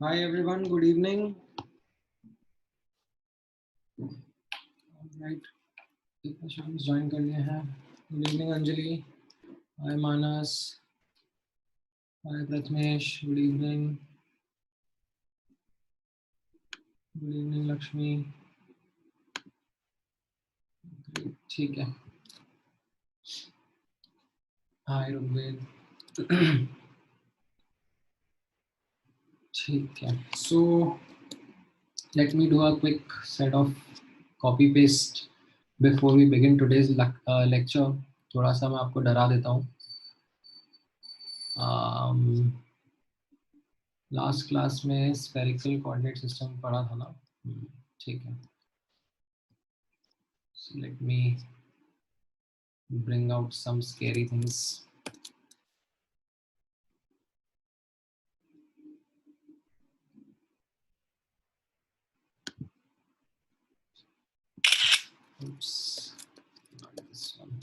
Hi everyone, good evening. Right, कितने students join कर लिए हैं? Good evening Anjali. Hi Manas. Hi Pratmesh. Good evening. Good evening Lakshmi. ठीक है. Hi Rugved. ठीक है. So let me do a quick set of copy paste before we begin today's lecture. थोड़ा सा मैं आपको डरा देता हूँ. लास्ट क्लास में स्फेरिकल कोऑर्डिनेट सिस्टम पढ़ा था ना. ठीक है. So let me bring out some scary things. Oops, not this one.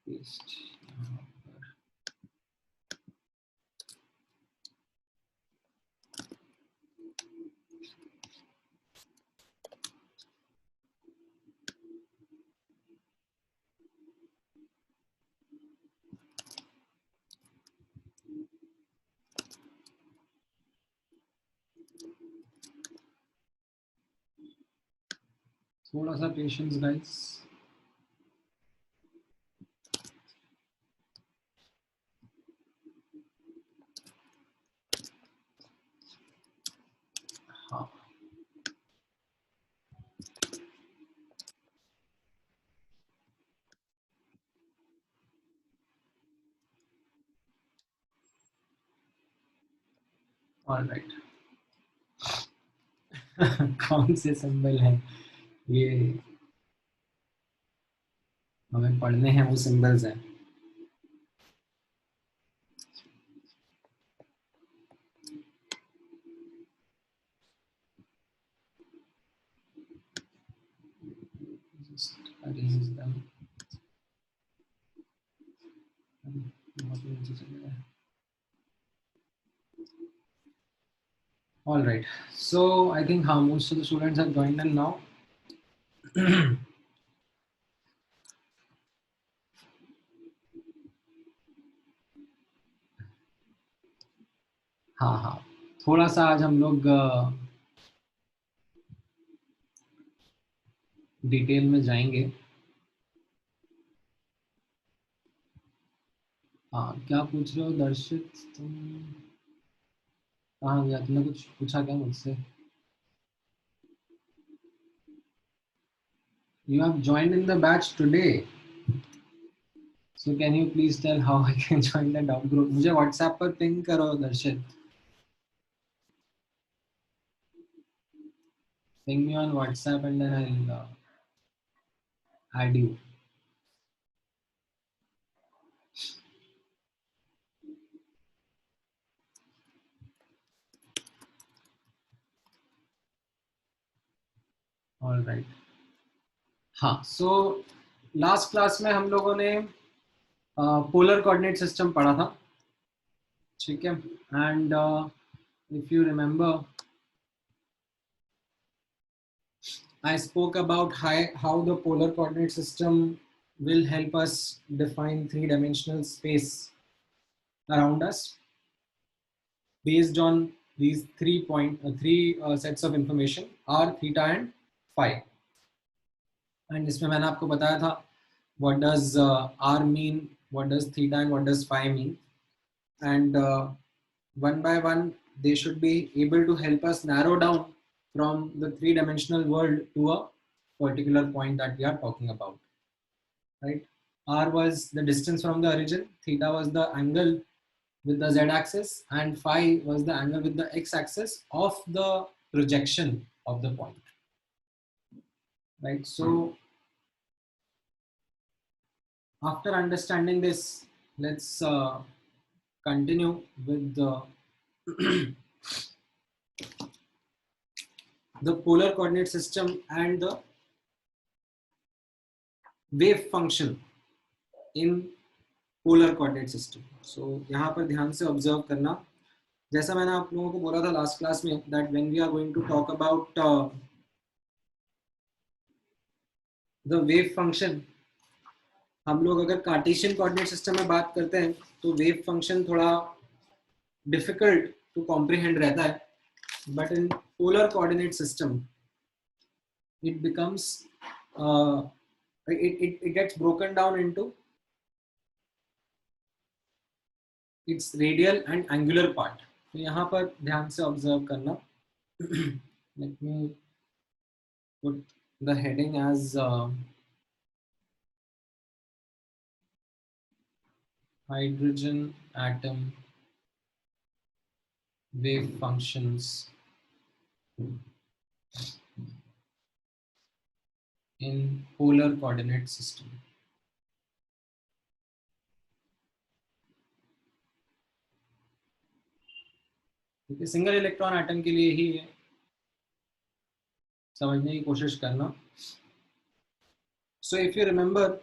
Paste. थोड़ा सा पेशेंस गाइस. हाँ. All right. कौन से सिंबल हैं ये? हमें पढ़ने हैं वो सिंबल्स हैं. Just arrange them. All right. So I think how most of the students have joined in now. हाँ हाँ. थोड़ा सा आज हम लोग डिटेल में जाएंगे. हाँ, क्या पूछ रहे हो दर्शित तुम? कहाँ गया? तुमने कुछ पूछा क्या मुझसे? You have joined in the batch today. So can you please tell how I can join the dot group? मुझे WhatsApp पर पिंग करो दर्शित. Ping me on WhatsApp and then I'll add you. All right. हाँ. So last class में हम लोगों ने polar coordinate system पढ़ा था. ठीक है. And if you remember, I spoke about how the polar coordinate system will help us define three-dimensional space around us based on these three sets of information, r, theta and phi. And इसमें मैंने आपको बताया था what does r mean, what does theta and what does phi mean, and one by one they should be able to help us narrow down from the three-dimensional world to a particular point that we are talking about. Right? R was the distance from the origin, theta was the angle with the z-axis, and phi was the angle with the x-axis of the projection of the point. Right? So after understanding this, let's continue with the polar coordinate system and the wave function in polar coordinate system. So यहाँ पर ध्यान से observe करना, जैसा मैंने आप लोगों को बोला था लास्ट क्लास में, that when we are going to talk about the wave function, हम लोग अगर कार्टेशियन कोऑर्डिनेट सिस्टम में बात करते हैं तो वेव फंक्शन थोड़ा डिफिकल्ट टू कॉम्प्रिहेंड रहता है, but in polar coordinate system it becomes it gets broken down into its radial and angular part. तो यहाँ पर ध्यान से ऑब्जर्व करना. Let me put the heading as hydrogen atom wave functions in polar coordinate system. क्योंकि single electron atom के लिए ही है, समझने की कोशिश करना. So if you remember,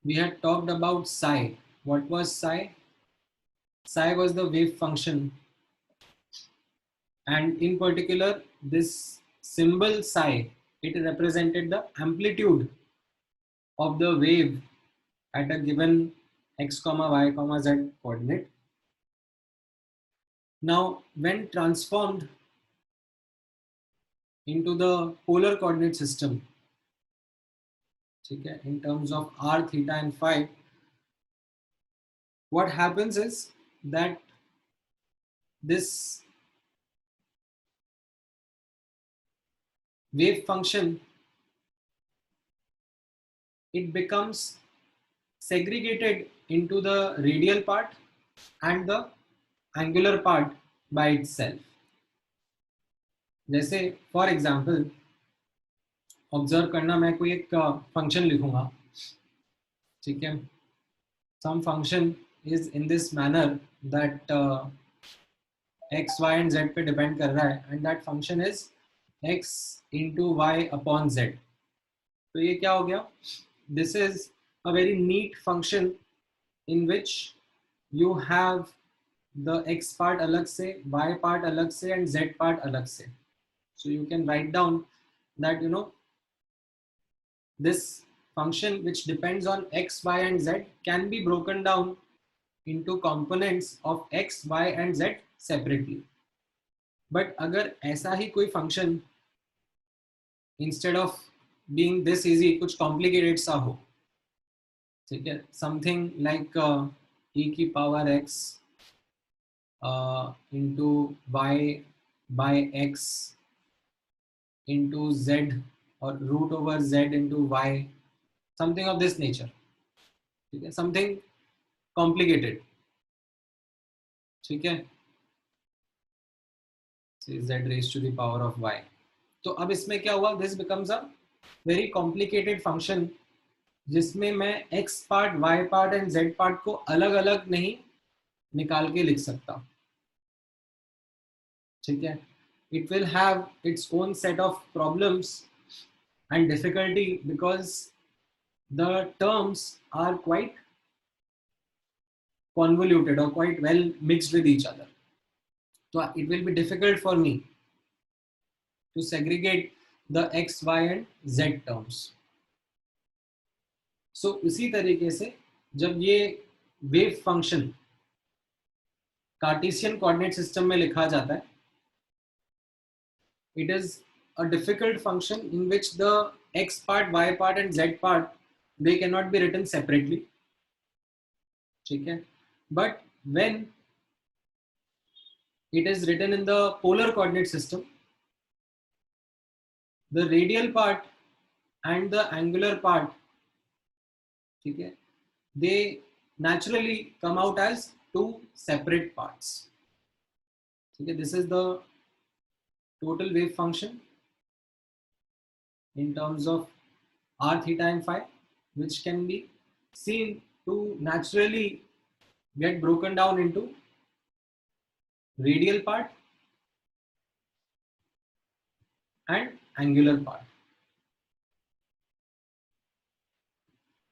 we had talked about psi. What was psi? Psi was the wave function, and in particular this symbol psi, it represented the amplitude of the wave at a given x comma y comma z coordinate. Now when transformed into the polar coordinate system, okay, in terms of r, theta and phi, what happens is that this wave function, it becomes segregated into the radial part and the angular part by itself. जैसे for example observe करना, मैं कोई एक function लिखूंगा, ठीक है. Some function is in this manner that x y and z पे depend कर रहा है, and that function is x into y upon z. तो ये क्या हो गया? This is a very neat function in which you have the x part अलग से, y part अलग से and z part अलग से. So you can write down that, you know, this function which depends on x, y and z can be broken down into components of x, y and z separately. But अगर ऐसा ही कोई function instead of being this easy कुछ complicated सा हो, ठीक है, something like e की power x into y by x into z, or root over z into y, something of this nature, ठीक है, something complicated, ठीक है, z raised to the power of y. तो अब इसमें क्या हुआ? This becomes a very complicated function जिसमें मैं x part, y part and z part को अलग अलग नहीं निकाल के लिख सकता, ठीक है. It will have its own set of problems and difficulty because the terms are quite convoluted or quite well mixed with each other. So it will be difficult for me to segregate the x, y and z terms. So इसी तरीके से जब ये wave function Cartesian coordinate system में लिखा जाता है, it is a difficult function in which the x part, y part and z part, they cannot be written separately, ठीक है. But when it is written in the polar coordinate system, the radial part and the angular part, ठीक है, they naturally come out as two separate parts, ठीक है. This is the total wave function in terms of r, theta and phi, which can be seen to naturally get broken down into radial part and angular part.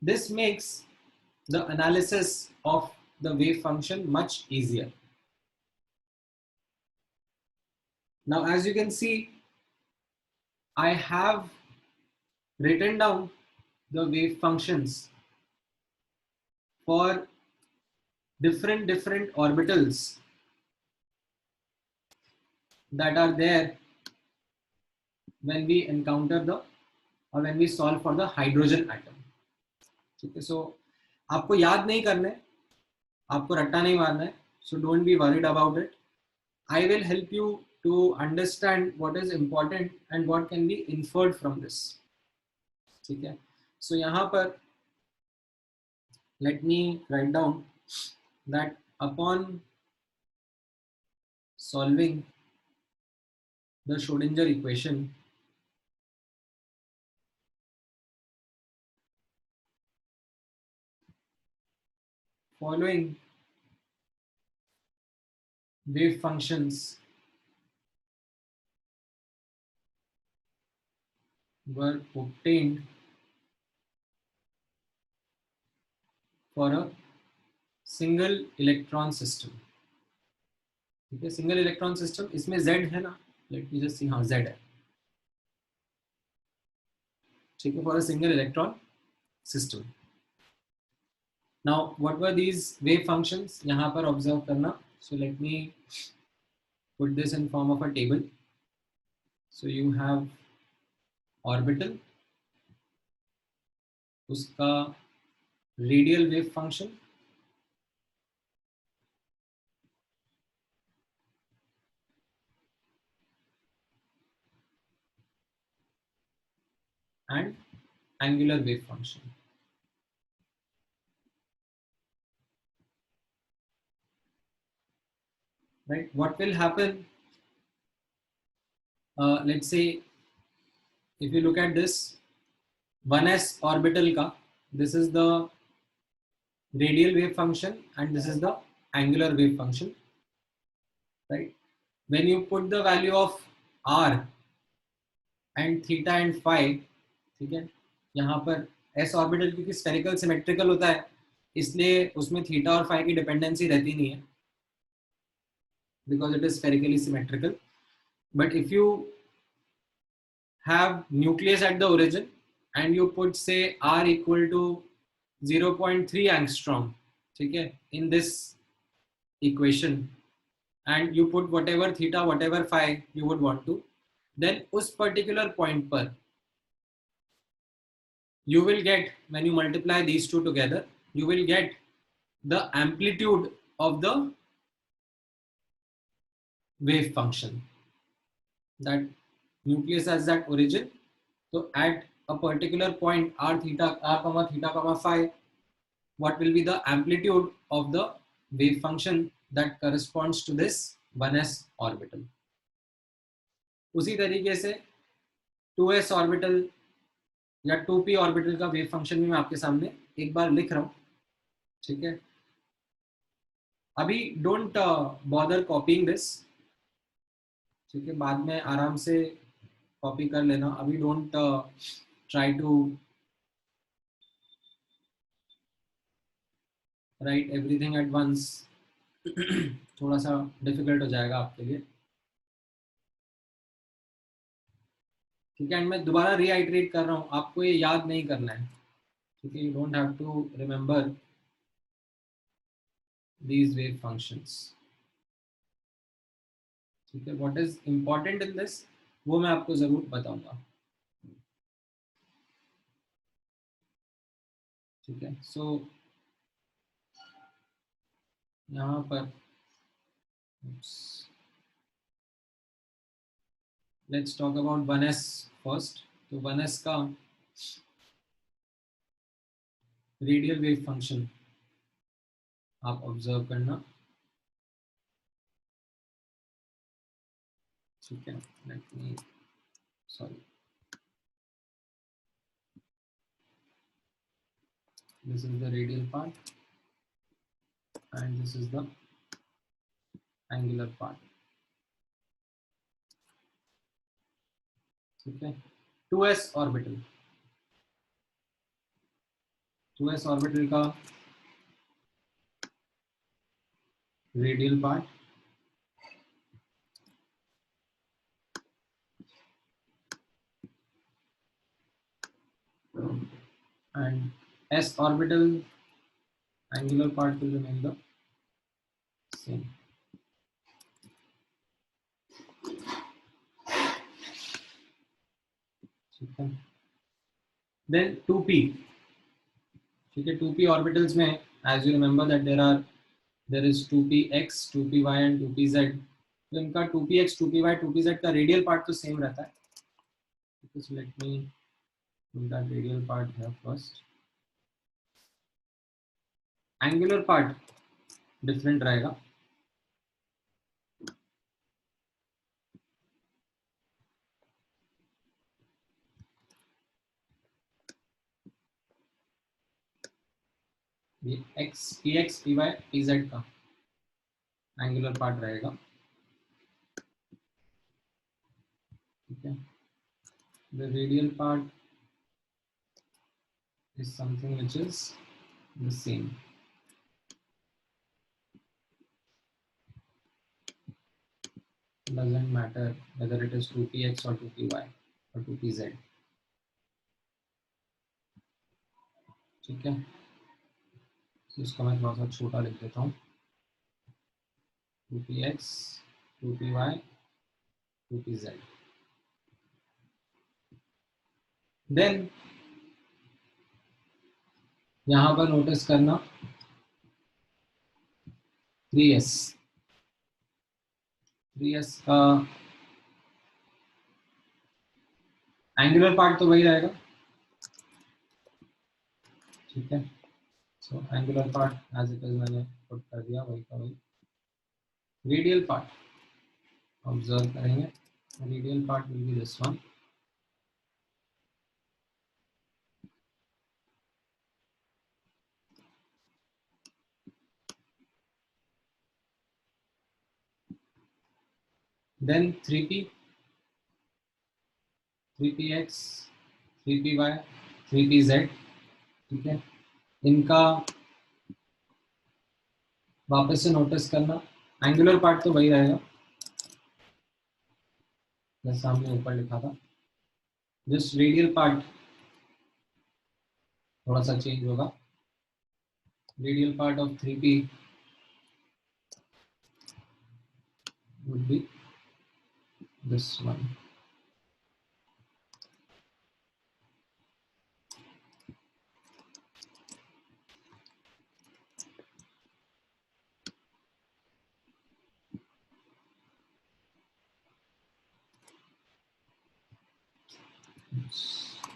This makes the analysis of the wave function much easier. Now, as you can see, I have written down the wave functions for different orbitals that are there when we encounter the or when we solve for the hydrogen atom. ठीक है, so आपको याद नहीं करना है, आपको रट्टा नहीं मारना है, so don't be worried about it. I will help you to understand what is important and what can be inferred from this. ठीक है, so यहाँ पर let me write down that upon solving the Schrodinger equation, following wave functions were obtained for a single electron system. ठीक है, single electron system, इसमें Z है ना, let me just see, हाँ Z है, ठीक है, for a single electron system. Now what were these wave functions, यहाँ पर ऑब्जर्व करना. So let me put this in form of a table. So you have orbital, उसका radial wave function, and angular wave function. Right? What will happen? Let's say if you look at this 1s orbital ka, this is the radial wave function and this is the angular wave function. Right? When you put the value of r and theta and phi, ठीक है, यहाँ पर s orbital क्योंकि spherical symmetrical होता है, इसलिए उसमें theta और फाई की डिपेंडेंसी रहती नहीं है, because it is spherically symmetrical. But if you have nucleus at the origin and you put say r equal to 0.3 angstrom, ठीक है, in this equation, and you put whatever theta whatever phi you would want to, then उस particular point पर you will get, when you multiply these two together, you will get the amplitude of the wave function. That nucleus as that origin, so at a particular point r comma theta comma phi, what will be the amplitude of the wave function that corresponds to this 1s orbital. उसी तरीके से 2s orbital या 2p orbital का wave function भी मैं आपके सामने एक बार लिख रहा हूँ, ठीक है. अभी डोंट बॉदर कॉपिंग दिस, ठीक है, बाद में आराम से कॉपी कर लेना. अभी don't try to write everything at once, थोड़ा सा डिफिकल्ट हो जाएगा आपके लिए, ठीक है. एंड मैं दोबारा रीआइटरेट कर रहा हूँ, आपको ये याद नहीं करना है, ठीक है. You don't have to remember these wave functions, ठीक है. What is important in this वो मैं आपको जरूर बताऊंगा, ठीक है. सो यहाँ पर let's talk about 1s first. तो 1s का रेडियल वेव फंक्शन आप ऑब्जर्व करना, ठीक है. Let me sorry, This is the radial part, and this is the angular part. Okay, 2s orbital. 2s orbital का radial part, and s orbital angular part will remain the same. ठीक है, then 2p. ठीक है, 2p orbitals में as you remember that there is 2px 2py and 2pz. तो इनका 2px 2py 2pz का radial part तो सेम रहता है. So let me put that radial part here first. Angular part different रहेगा. ये x px py pz का angular part रहेगा. ठीक है, the radial part is something which is the same. Doesn't matter whether it is 2px or 2py or 2pz. ठीक है, तो इसको मैं थोड़ा सा छोटा लिख देता हूँ. 2px 2py 2pz. देन यहाँ पर नोटिस करना 3s. 3s का एंगुलर पार्ट तो वही रहेगा. ठीक है, so angular part as it is मैंने पुट कर दिया वही का वही. रेडियल पार्ट ऑब्जर्व करेंगे. Radial part will be this one. Then 3p 3px 3py 3pz. ठीक है, इनका वापस से नोटिस करना. एंगुलर पार्ट तो वही रहेगा जैसे सामने ऊपर लिखा था. जस्ट रेडियल पार्ट थोड़ा सा चेंज होगा. Radial part of 3p would be this one.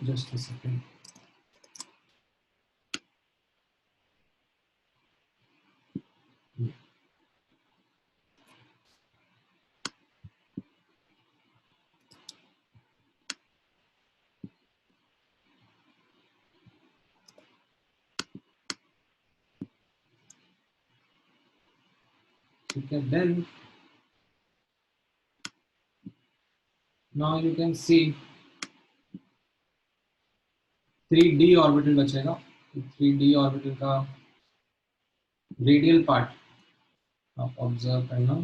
Just a second. Okay, then now you can see 3d orbital बचेगा. 3d ऑर्बिटल का रेडियल पार्ट आप ऑब्जर्व करना.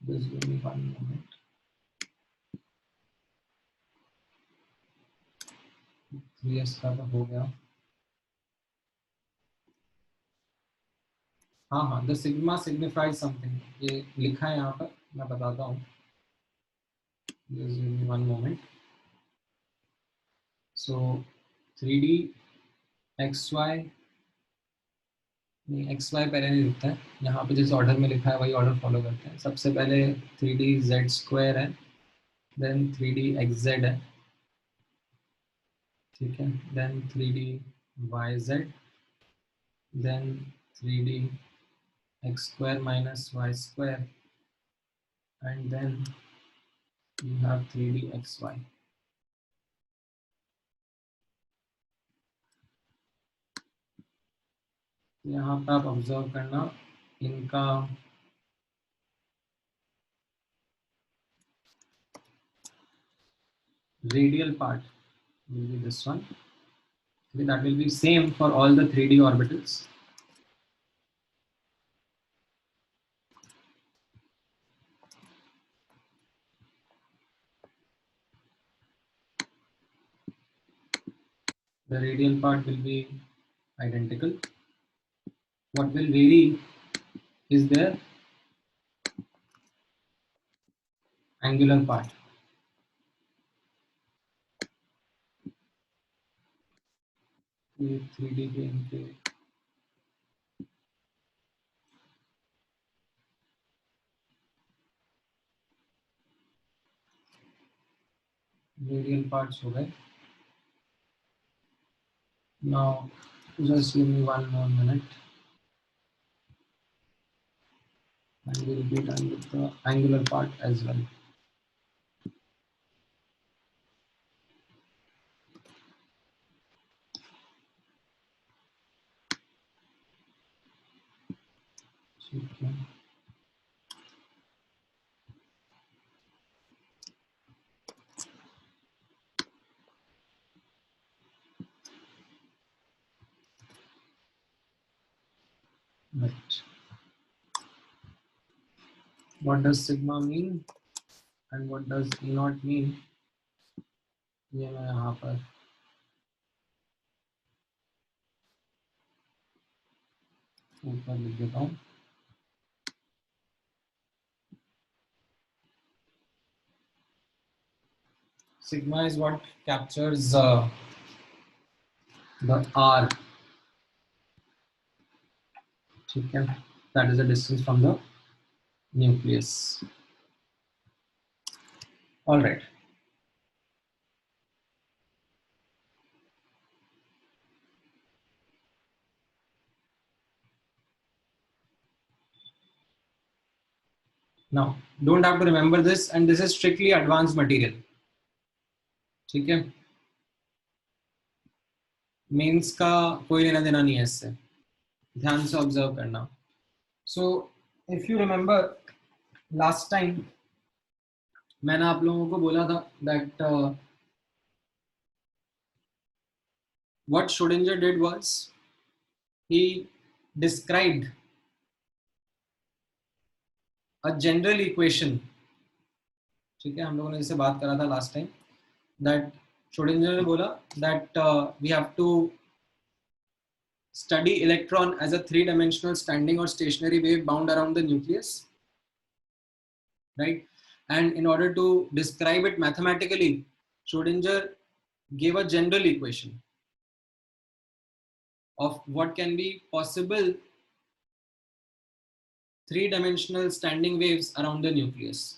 Just give me 1 moment. 3s का तो हो गया. हाँ हाँ, द सिग्मा सिग्निफाइज समथिंग ये लिखा है यहाँ पर. मैं बताता हूँ. Just give me 1 moment. So 3d xy नहीं, एक्स वाई पहले नहीं लिखता है. यहाँ पे जिस ऑर्डर में लिखा है वही ऑर्डर फॉलो करते हैं. सबसे पहले 3d z स्क्वायर है, देन 3d xz है. ठीक है, then 3d yz, then 3d x square minus y square, and then you have 3d xy. यहाँ पे आप ऑब्जर्व करना इनका radial part will be this one. Okay, that will be same for all the 3D orbitals. The radial part will be identical. What will vary is their angular part. ये 3D के इनके radial parts हो गए. Now just give me one more minute and we'll be done with the angular part as well. Okay. Right. What does sigma mean and what does E naught mean? ये मैं यहाँ पर ऊपर लिख देता हूँ. Sigma is what captures the R. ठीक है. That is the distance from the nucleus. All right. Now, don't have to remember this, and this is strictly advanced material. ठीक है. मेंस का कोई लेना देना नहीं है इससे. ध्यान से ऑब्जर्व करना. So, if you remember last time मैंने आप लोगों को बोला था that what Schrodinger did was he described a general equation. ठीक है. हम लोगों ने इससे बात करा था last time that Schrodinger ने बोला that we have to study electron as a three-dimensional standing or stationary wave bound around the nucleus, right? And in order to describe it mathematically, Schrodinger gave a general equation of what can be possible three-dimensional standing waves around the nucleus,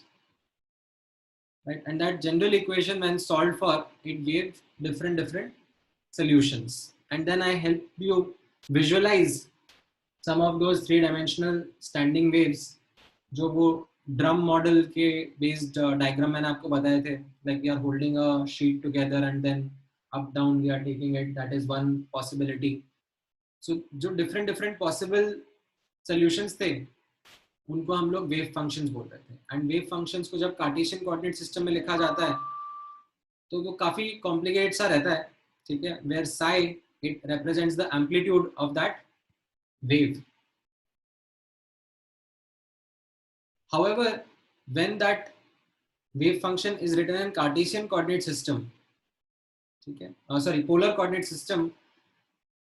right? And that general equation, when solved for, it gave different solutions. And then I helped you visualize some of those three-dimensional standing waves जो वो drum model के based diagram मैंने आपको बताए थे. Like we are holding a sheet together and then up down we are taking it. That is one possibility. So जो different possible solutions थे उनको हम लोग वेव फंक्शंस बोल रहे थे. एंड वेव फंक्शंस को जब कार्टेशियन कोऑर्डिनेट सिस्टम में लिखा जाता है तो वो काफी कॉम्प्लिकेटेड सा रहता है. ठीक है. Where psi it represents the amplitude of that wave. However, when that wave function is written in Cartesian coordinate system, okay, sorry, polar coordinate system,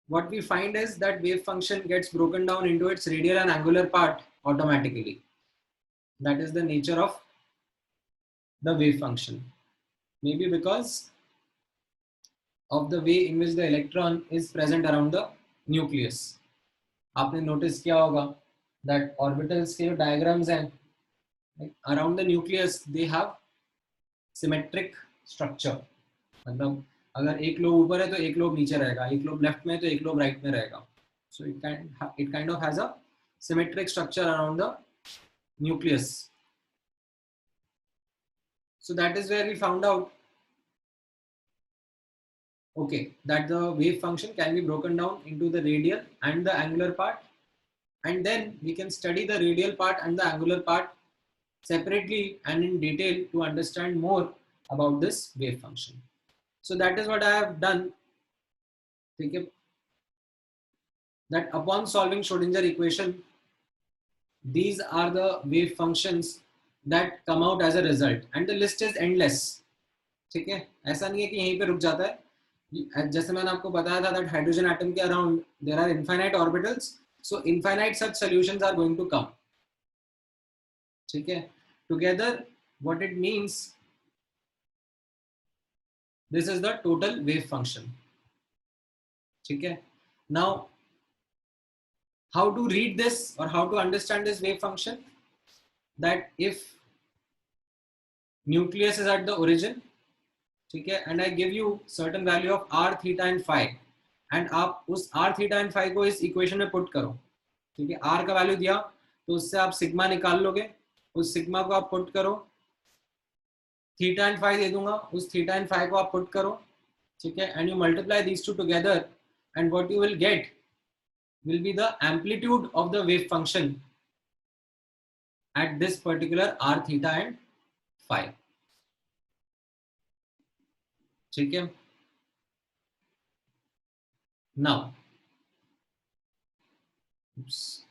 what we find is that wave function gets broken down into its radial and angular part automatically. That is the nature of the wave function. Maybe because of the way in which the electron is present around the nucleus. आपने notice किया होगा that orbitals के diagrams हैं around the nucleus they have symmetric structure. मतलब अगर एक lobe ऊपर है तो एक लोब नीचे रहेगा, एक लोब लेफ्ट में तो एक लोब राइट में रहेगा. So it kind of has a symmetric structure around the nucleus. So that is where we found out Okay, that the wave function can be broken down into the radial and the angular part, and then we can study the radial part and the angular part separately and in detail to understand more about this wave function. So that is what I have done. Okay, that upon solving Schrodinger equation, these are the wave functions that come out as a result, and the list is endless. ठीक है, ऐसा नहीं है कि यहीं पे रुक जाता है. जैसे मैंने आपको बताया था that hydrogen atom के around there are infinite orbitals, so infinite such solutions are going to come. ठीक है, together what it means, this is the total wave function. ठीक है, now how to read this or how to understand this wave function, that if nucleus is at the origin, ठीक है, and I give you certain value of r, theta and phi, and आप उस r, theta and phi को इस equation में put करो. ठीक है, r का वैल्यू दिया तो उससे आप सिग्मा निकाल लोगे, उस सिग्मा को आप पुट करो, थीटा एंड फाई दे दूंगा, उस थीटा एंड फाई को आप पुट करो. ठीक है, and you multiply these two together, and what you will gate will be the amplitude of the wave function at this particular r, theta and phi. ठीक है, now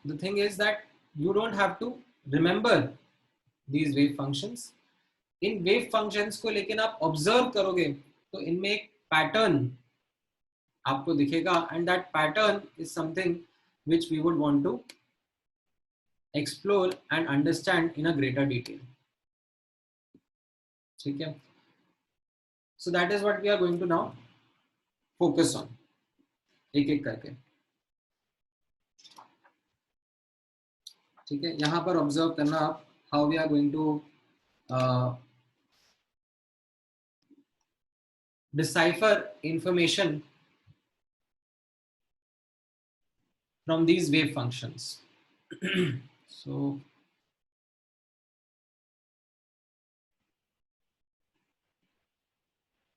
the thing is that you don't have to remember these wave functions. In wave functions को लेकिन आप observe करोगे तो इनमें एक pattern आपको दिखेगा, and that pattern is something which we would want to explore and understand in a greater detail. ठीक है, so that is what we are going to now focus on, एक एक करके. ठीक है, यहाँ पर ऑब्जर्व करना आप how we are going to decipher information from these wave functions. So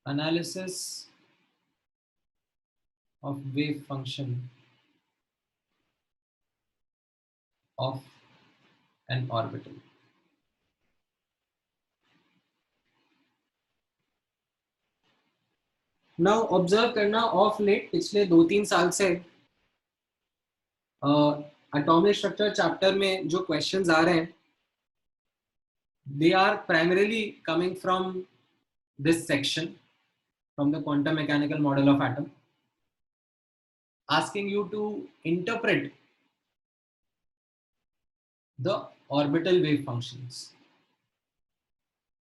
analysis of wave function of an orbital. Now observe करना ऑफ लेट पिछले 2-3 साल से एटॉमिक स्ट्रक्चर चैप्टर में जो क्वेश्चंस आ रहे हैं, they are primarily coming from this section, from the quantum mechanical model of atom, asking you to interpret the orbital wave functions.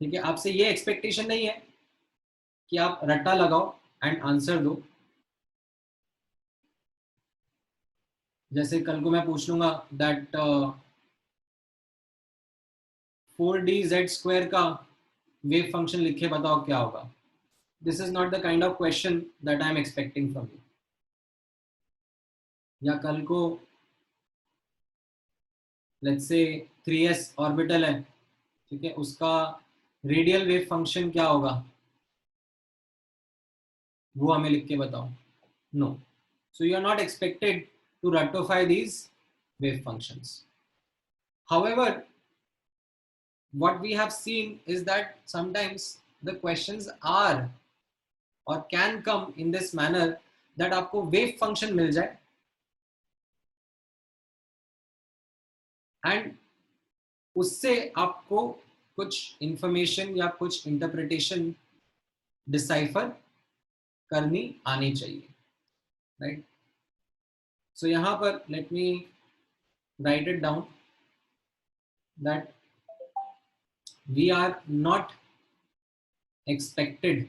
ठीक है, आपसे ये एक्सपेक्टेशन नहीं है कि आप रट्टा लगाओ एंड आंसर दो. जैसे कल को मैं पूछ लूंगा दैट 4dz² का वेव फंक्शन लिखे बताओ क्या होगा. This is not the kind of question that I am expecting from you. या कल को लेट्स से 3s ऑर्बिटल है, ठीक है, उसका रेडियल वेव फंक्शन क्या होगा वो हमें लिख के बताओ. No, so you are not expected to rectify these wave functions. However, what we have seen is that sometimes the questions are or can come in this manner that आपको wave function मिल जाए and उससे आपको कुछ information या कुछ interpretation decipher करनी आनी चाहिए, right? So यहाँ पर let me write it down that we are not expected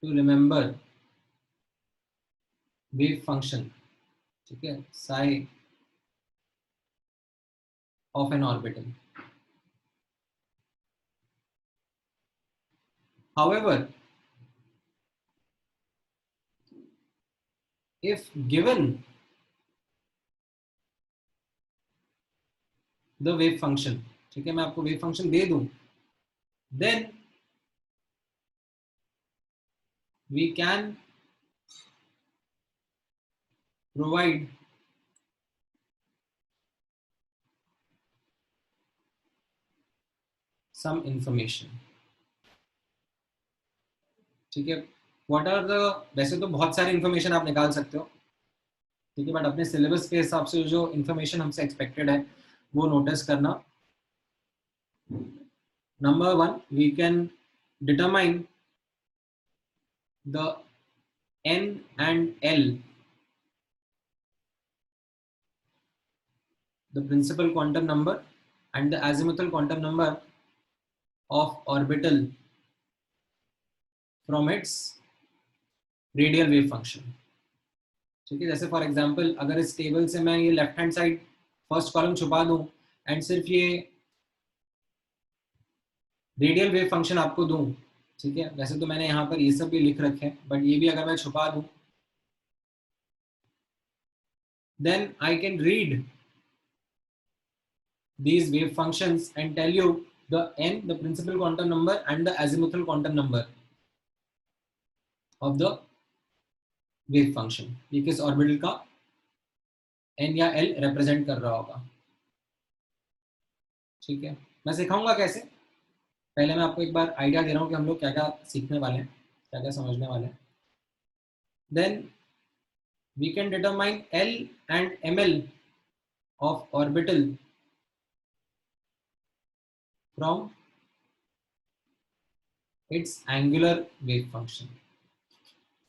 to remember wave function, ठीक है, psi of an orbital. However, if given the wave function, ठीक है, मैं आपको wave function दे दूं, then we can provide some information. ठीक है, what are the, वैसे तो बहुत सारी इंफॉर्मेशन आप निकाल सकते हो, ठीक है, बट अपने सिलेबस के हिसाब से जो इंफॉर्मेशन हमसे एक्सपेक्टेड है वो नोटिस करना. Number one, we can determine the n and l, the principal quantum number and the azimuthal quantum number of orbital from its radial wave function. ठीक है, जैसे फॉर एग्जांपल अगर इस टेबल से मैं ये left hand side first column छुपा दूं एंड सिर्फ ये रेडियल वेव फंक्शन आपको दूं, ठीक है, वैसे तो मैंने यहाँ पर ये सब भी लिख रखे हैं, बट ये भी अगर मैं छुपा दूं, then I can read these wave functions and tell you the n, the principal quantum number, and the azimuthal quantum number of the wave function. ये किस ऑर्बिटल का n या l रिप्रेजेंट कर रहा होगा. ठीक है, मैं सिखाऊंगा कैसे. पहले मैं आपको एक बार आइडिया दे रहा हूँ कि हम लोग क्या क्या सीखने वाले हैं, क्या क्या समझने वाले हैं. Then we can determine L and ML of orbital from its angular wave function.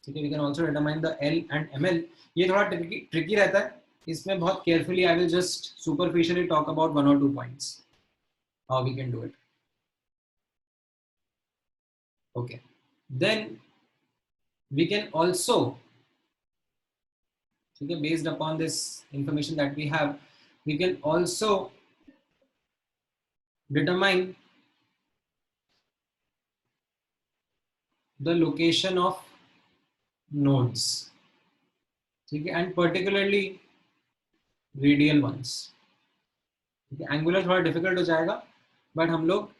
ठीक है, we can also determine the L and ML. ये थोड़ा ट्रिकी रहता है, इसमें बहुत carefully I will just superficially talk about 1 or 2 points how we can do it. Okay, then we can also, ठीक है, based upon this information that we have, we can also determine the location of nodes, ठीक है, and particularly radial ones. ठीक है, angular थोड़ा difficult हो जाएगा, but हम लोग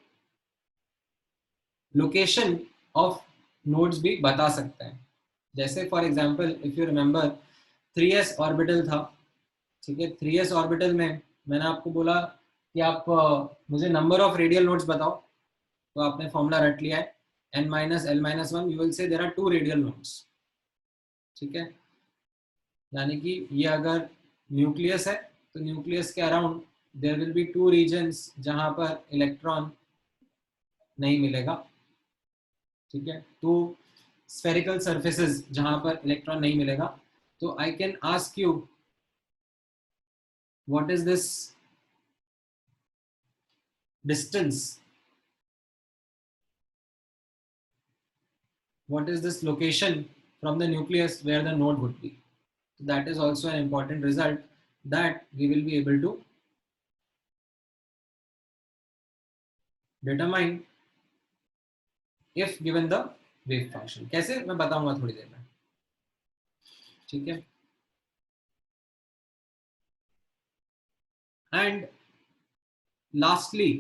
लोकेशन ऑफ नोड्स भी बता सकते हैं. जैसे for example if you remember 3s orbital था, ठीक है, 3s ऑर्बिटल में मैंने आपको बोला कि आप मुझे नंबर ऑफ रेडियल नोड्स बताओ, तो आपने फॉर्मूला रट लिया है n minus l minus 1, you will say there are 2 radial nodes. ठीक है, यानी कि ये अगर न्यूक्लियस है तो न्यूक्लियस के around there will be 2 regions जहां पर इलेक्ट्रॉन नहीं मिलेगा. ठीक है, तो स्फेरिकल सरफेसेस जहां पर इलेक्ट्रॉन नहीं मिलेगा. तो I can ask you what is this distance, what is this location from the nucleus where the node would be. So that is also an important result that we will be able to determine if given the wave function. कैसे मैं बताऊंगा थोड़ी देर में. ठीक है, and lastly,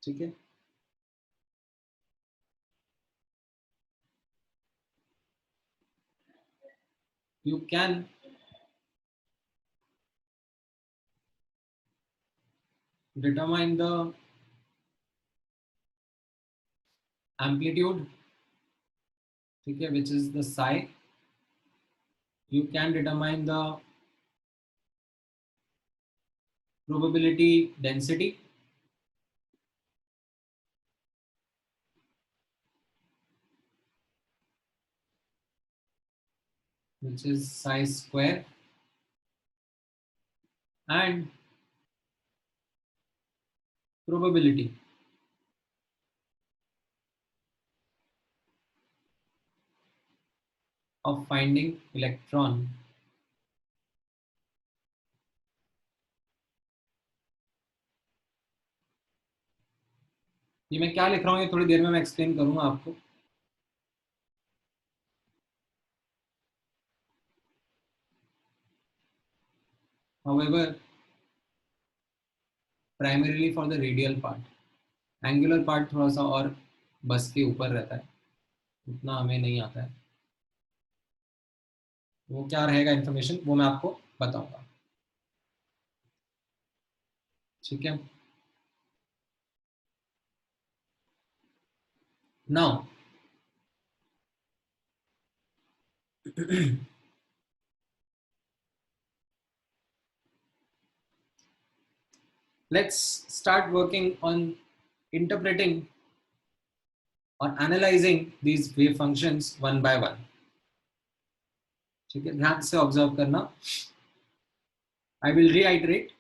ठीक है, you can determine the amplitude, ठीक है, which is the psi. You can determine the probability density, which is psi square, and probability of finding electron. ये मैं क्या लिख रहा हूँ ये थोड़ी देर में मैं एक्सप्लेन करूंगा आपको. However, primarily for the radial part, angular part थोड़ा सा और बस के ऊपर रहता है. उतना हमें नहीं आता है। वो क्या रहेगा इंफॉर्मेशन, वो मैं आपको बताऊंगा। ठीक है, now let's start working on interpreting or analyzing these wave functions one by one. ठीक है, ध्यान से ऑब्जर्व करना। I will reiterate,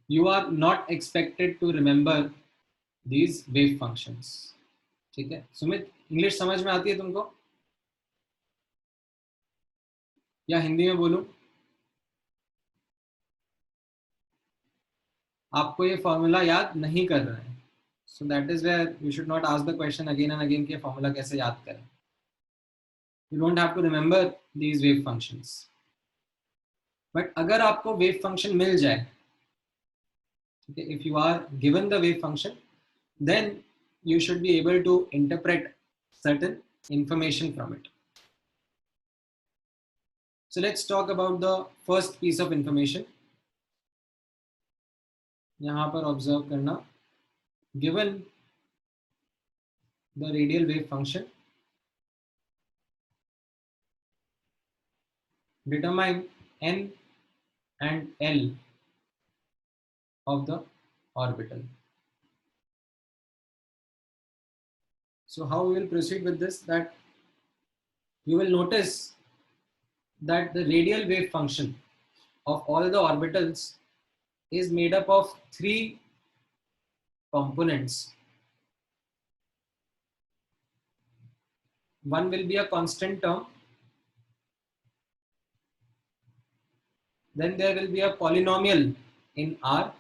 you are not expected to remember these wave functions. ठीक है सुमित, इंग्लिश समझ में आती है तुमको या हिंदी में बोलूं? आपको ये फॉर्मूला याद नहीं कर रहे हैं, so that is where you should not ask the question again and again कि फॉर्मूला कैसे याद करें। You don't have to remember these wave functions. But अगर आपको वेव फंक्शन मिल जाए, ठीक है, if you are given the wave function, then you should be able to interpret certain information from it. So let's talk about the first piece of information. यहाँ पर observe करना, given the radial wave function, determine n and l of the orbital. So how we will proceed with this, that you will notice that the radial wave function of all the orbitals is made up of three components. One will be a constant term, then there will be a polynomial in R,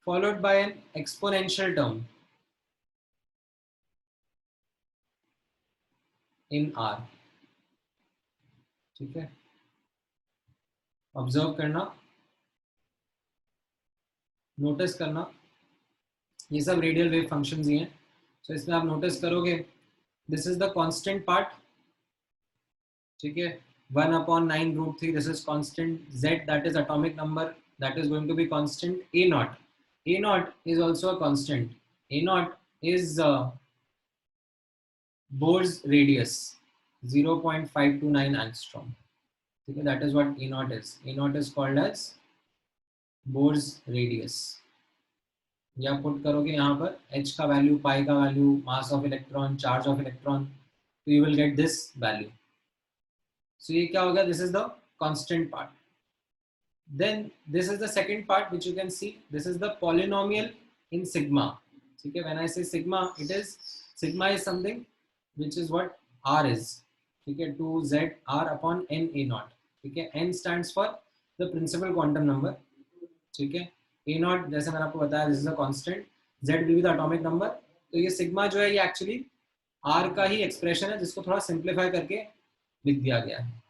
followed by an exponential term in R. ठीक है, observe करना, notice करना, ये सब radial wave functions ही हैं। सो इसमें आप notice करोगे, this is the constant part, ठीक है, 1/9√3, this is constant. Z, that is atomic number, that is going to be constant. A naught is also a constant. A naught is Bohr's radius, 0.529 angstrom. ठीक है, that is what A naught is. A naught is called as Bohr's radius. या put करोगे यहाँ पर h का value, pi का value, mass of electron, charge of electron, तो you will get this value. So ये क्या होगा, this is the constant part. Then this is the second part which you can see, this is the polynomial in sigma. ठीक है, when I say sigma, it is, sigma is something which is what r is, ठीक है, 2zr upon n A0। ठीक है, n stands for the principal quantum number। ठीक है, A0 जैसे मैंने आपको बताया, this is a constant, z will be the atomic number। तो ये सिग्मा जो है ये एक्चुअली r का ही एक्सप्रेशन है, जिसको थोड़ा सिंप्लीफाई करके लिख दिया गया है।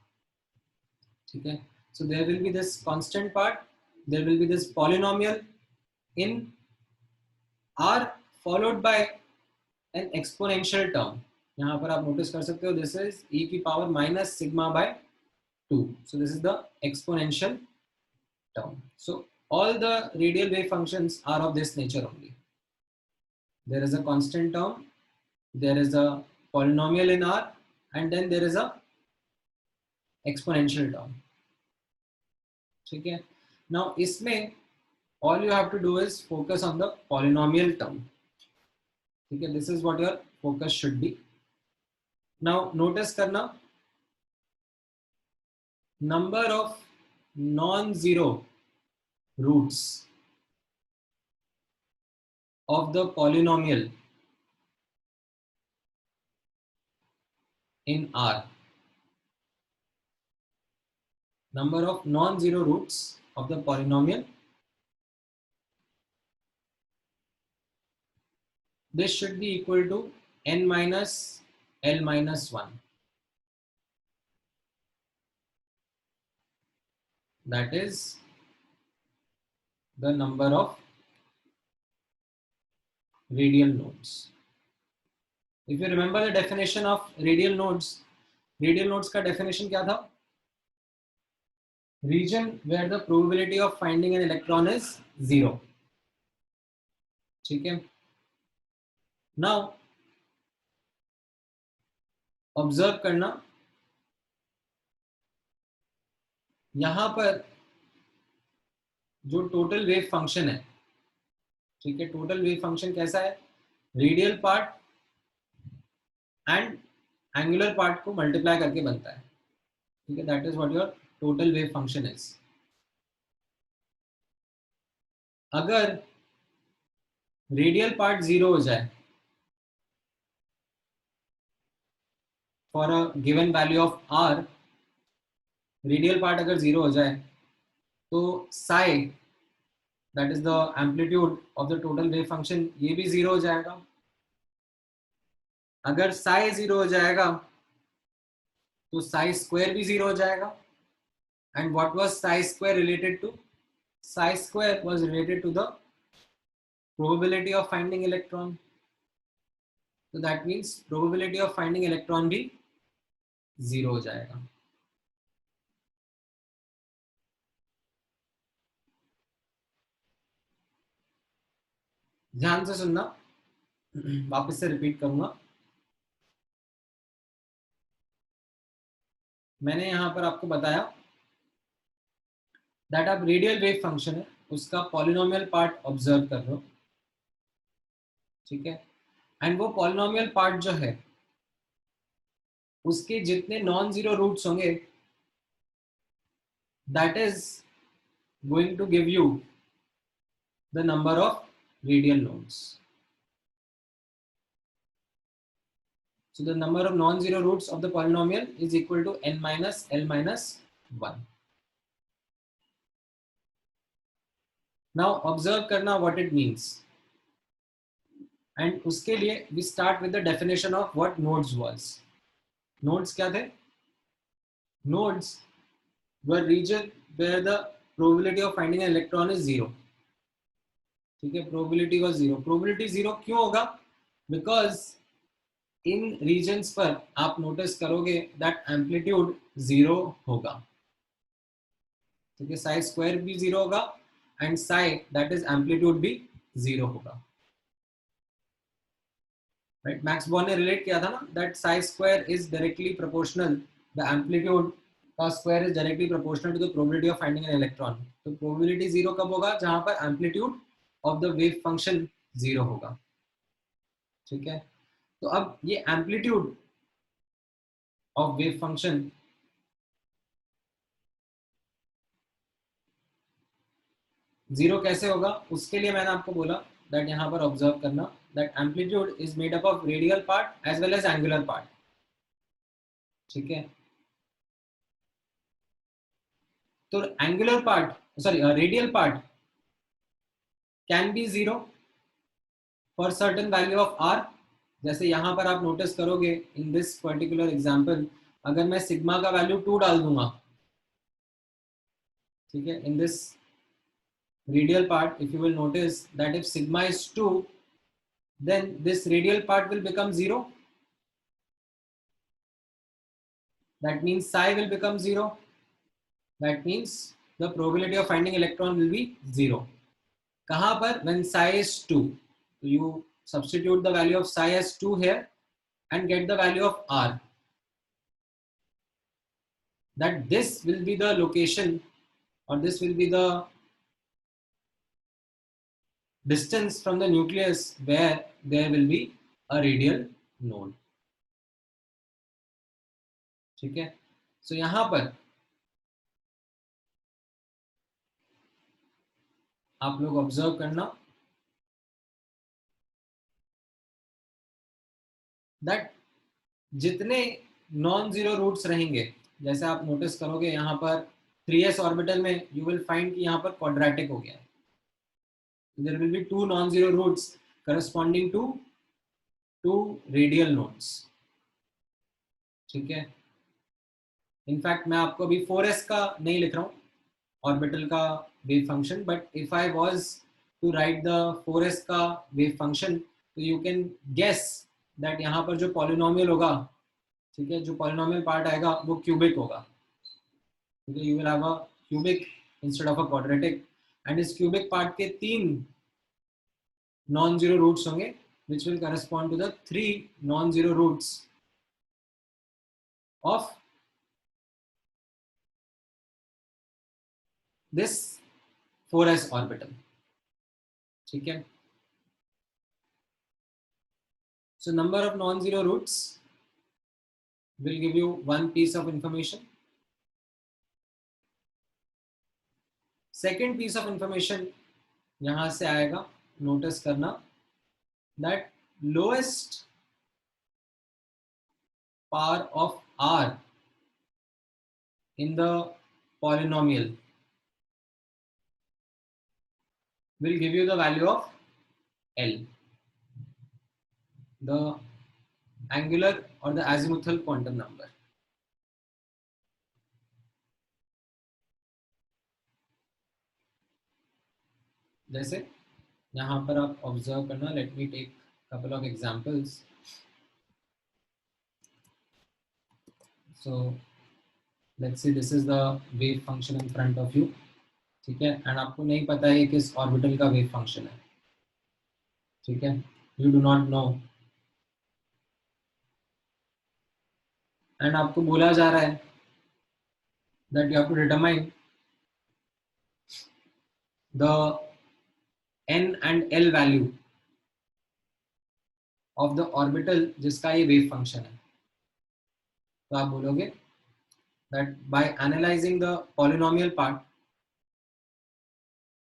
ठीक है, so there will be this constant part, there will be this polynomial in r followed by an exponential term। यहाँ पर आप नोटिस कर सकते हो, दिस इज e की power minus sigma bye 2, so this is the exponential term। So all the radial wave functions are of this nature only. There is a constant term, there is a polynomial in R, and then there is a exponential term। ठीक है, now इसमें all you have to do is focus on the polynomial term। ठीक है, this is what your focus should be। now notice करना, number of non-zero roots of the polynomial in R, number of non-zero roots of the polynomial, this should be equal to n minus l minus 1, that is the number of radial nodes. If you remember the definition of radial nodes का definition क्या था? Region where the probability of finding an electron is 0. ठीक है. Now observe करना, यहां पर जो total wave function है, ठीक है, टोटल वेव फंक्शन कैसा है? Radial part and angular part को मल्टीप्लाई करके बनता है. ठीक है, that is what your total wave function is. अगर रेडियल पार्ट 0 हो जाए for a given value of r, radial part अगर 0 हो जाए तो psi, that is the amplitude of the total wave function, ये भी 0 हो जाएगा. अगर साई 0 हो जाएगा तो साई स्क्वायर भी 0 हो जाएगा. And what was psi square related to? Psi square was related to the probability of finding electron. So that means probability of finding electron भी 0 हो जाएगा. ध्यान से सुनना, वापस से रिपीट करूंगा. मैंने यहां पर आपको बताया दैट आप रेडियल वेव फंक्शन है उसका पॉलिनोमियल पार्ट ऑब्जर्व कर रहे हो. ठीक है, एंड वो पॉलिनोमियल पार्ट जो है उसके जितने नॉन जीरो रूट्स होंगे that is going to give you the number of radial nodes. So the number of non-zero roots of the polynomial is equal to n minus l minus 1. Now observe करना what it means. And उसके लिए we start with the definition of what nodes was. Nodes क्या थे? Nodes were region where the probability of finding an electron is 0. ठीक है, probability was 0. Probability 0 क्यों होगा? Because in regions पर आप नोटिस करोगे दैट एम्पलीट्यूड 0 होगा. ठीक है, साई स्क्वायर भी 0 होगा and psi that is amplitude भी 0 होगा. राइट, मैक्स बोर्न ने रिलेट किया था ना that psi square is directly proportional, the amplitude का square is directly proportional to the probability of finding an electron. तो प्रोबेबिलिटी 0 कब होगा? जहां पर amplitude of the wave function 0 होगा. ठीक है, तो अब ये amplitude of wave function zero कैसे होगा? उसके लिए मैंने आपको बोला दैट यहां पर ऑब्जर्व करना that amplitude is made up of radial part as well as angular part. ठीक है, तो angular part, sorry radial part can be 0 for certain value of r. जैसे यहां पर आप नोटिस करोगे इन दिस पर्टिकुलर एग्जांपल, अगर मैं सिग्मा का वैल्यू 2 डाल दूंगा, ठीक है, in this radial part, if you will notice that if sigma is 2, then this radial part will become 0. That means psi will become 0. That means the probability of finding electron will be 0. कहाँ पर? When psi is 2. So you substitute the value of psi as 2 here and get the value of r. That this will be the location, or this will be the distance from the nucleus where there will be a radial node. ठीक है, सो यहां पर आप लोग observe करना that जितने non zero roots रहेंगे, जैसे आप नोटिस करोगे यहां पर 3s ऑर्बिटल में यू विल फाइंड कि यहां पर क्वाड्रेटिक हो गया है. There will be 2 non zero roots corresponding to 2 radial nodes. ठीक है, इनफैक्ट मैं आपको अभी 4s का नहीं लिख रहा हूं, ऑर्बिटल का wave function, but if I was to write the 4s का wave function, तो you can guess that यहाँ पर जो polynomial होगा, ठीक है, जो polynomial part आएगा वो cubic होगा, ठीक है, you will have a cubic instead of a quadratic, and इस cubic part के 3 non-zero roots होंगे, which will correspond to the 3 non-zero roots of this 4s orbital, ठीक है. So number of non-zero roots will give you one piece of information. Second piece of information यहाँ से आएगा, notice करना that lowest power of r in the polynomial will give you the value of L, the angular or the azimuthal quantum number. जैसे यहाँ पर आप observe करना, let me take couple of examples. So let's say this is the wave function in front of you, ठीक है, and आपको नहीं पता है किस ऑर्बिटल का वेव फंक्शन है, ठीक है, you do not know, and आपको बोला जा रहा है that you have to determine the n and l value of the orbital जिसका ये वेव फंक्शन है. तो आप बोलोगे that by analysing the polynomial part,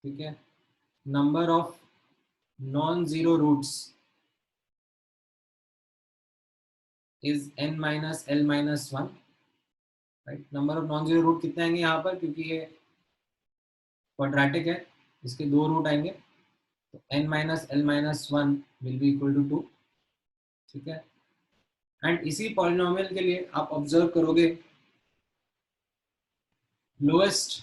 ठीक है, number of non zero roots is n minus l minus 1, right. Number of non zero root कितने आएंगे यहाँ पर, क्योंकि ये क्वाड्रेटिक है, इसके 2 रूट आएंगे, तो n minus l minus 1 will be equal to 2, ठीक है. एंड इसी पॉलिनोमियल के लिए आप ऑब्जर्व करोगे लोएस्ट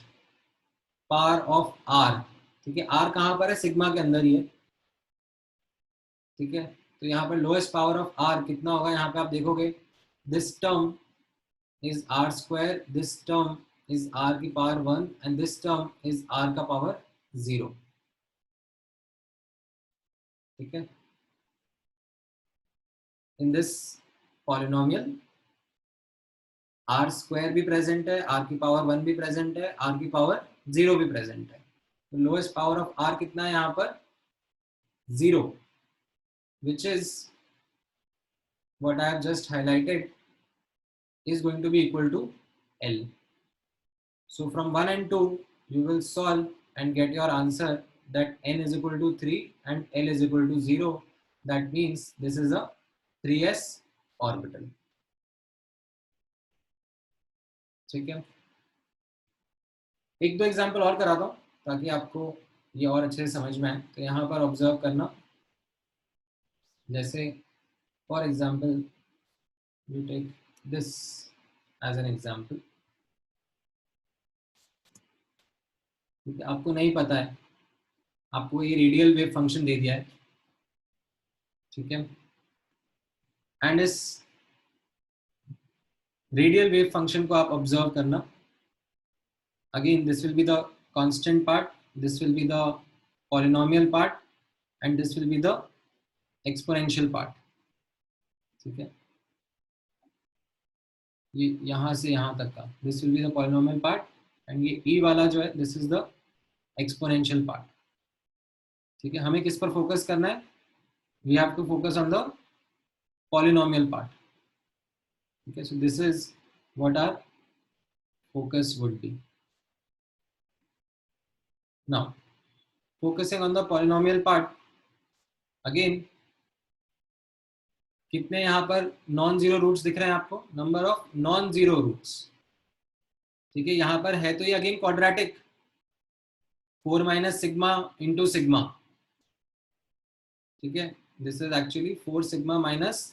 पावर ऑफ r, ठीक है, r कहाँ पर है, सिग्मा के अंदर ही है, ठीक है. तो यहाँ पर लोएस्ट पावर ऑफ r कितना होगा, यहाँ पे आप देखोगे this term is r square, this term is r की power 1 and this term is r का पावर 0, ठीक है. In this polynomial r square भी प्रेजेंट है, r की पावर 1 भी प्रेजेंट है, r की पावर 0 भी प्रेजेंट है. तो लोएस्ट पावर ऑफ r कितना है यहाँ पर, 0, which is what I have just highlighted is going to be equal to L. So from 1 and 2 you will solve and get your answer that n is equal to 3 and L is equal to 0. That means this is a 3s orbital, ठीक है. एक दो example और कराता हूँ ताकि आपको ये और अच्छे से समझ में आए. तो यहाँ पर ऑब्जर्व करना, जैसे for example you take this as an example, क्योंकि आपको नहीं पता है, आपको ये रेडियल वेव फंक्शन दे दिया है, ठीक है, एंड इस रेडियल वेव फंक्शन को आप ऑब्जर्व करना. Again this will be the constant part, this will be the polynomial part and this will be the exponential part, ठीक है. ये यहाँ से यहाँ तक का this will be the polynomial part and ये ई वाला जो है this is the exponential part, ठीक है. हमें किस पर फोकस करना है, we have to focus on the polynomial part, ठीक है. So this is what our focus would be. Now focusing on the polynomial part, again कितने यहाँ पर नॉन जीरो रूट्स दिख रहे हैं आपको, number of non zero roots, ठीक है. यहाँ पर है तो ये again quadratic, 4 minus sigma into sigma, ठीक है. This is actually 4 sigma minus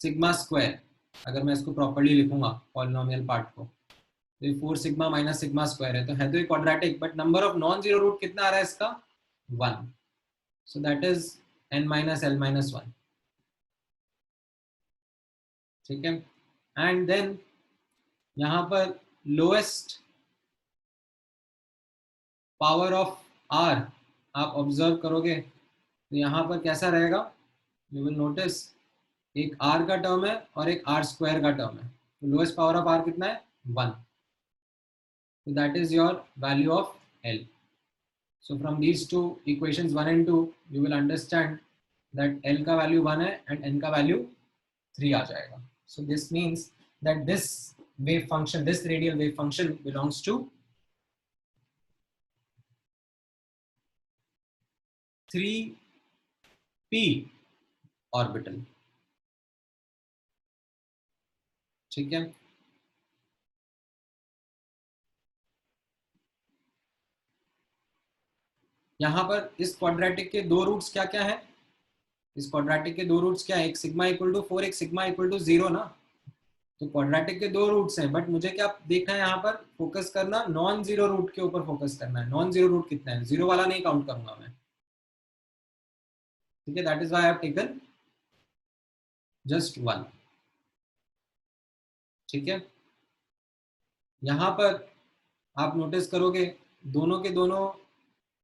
sigma square, अगर मैं इसको प्रॉपर्ली लिखूंगा पॉलिनोमियल पार्ट को, तो ये 4 सिग्मा माइनस सिग्मा स्क्वायर है तो ये quadratic, but number of non zero root कितना आ रहा है इसका 1, so that is n minus l minus 1, ठीक है। एंड देन यहाँ पर लोएस्ट पावर ऑफ r आप ऑब्जर्व करोगे तो यहाँ पर कैसा रहेगा, यू विल नोटिस एक r का टर्म है और एक r स्क्वायर का टर्म है, तो लोएस्ट पावर ऑफ r कितना है 1, so that is your value of L. So from these two equations 1 and 2 you will understand that L का value 1 है and N का value 3 आ जाएगा. So this means that this wave function, this radial wave function belongs to 3p orbital. ठीक है, यहाँ पर इस quadratic के दो रूट्स क्या क्या है, इस क्वाड्रेटिक के दो रूट्स क्या है, एक सिग्मा इक्वल टू 4, एक सिग्मा इक्वल टू 0 ना, तो क्वाड्रेटिक के दो रूट्स हैं, बट मुझे क्या देखना है यहाँ पर, फोकस करना नॉन जीरो रूट के ऊपर फोकस करना है। नॉन जीरो रूट कितना है, जीरो वाला नहीं काउंट करूंगा मैं, ठीक है, that is why I have taken just 1, ठीक है। यहाँ पर आप नोटिस करोगे दोनों के दोनों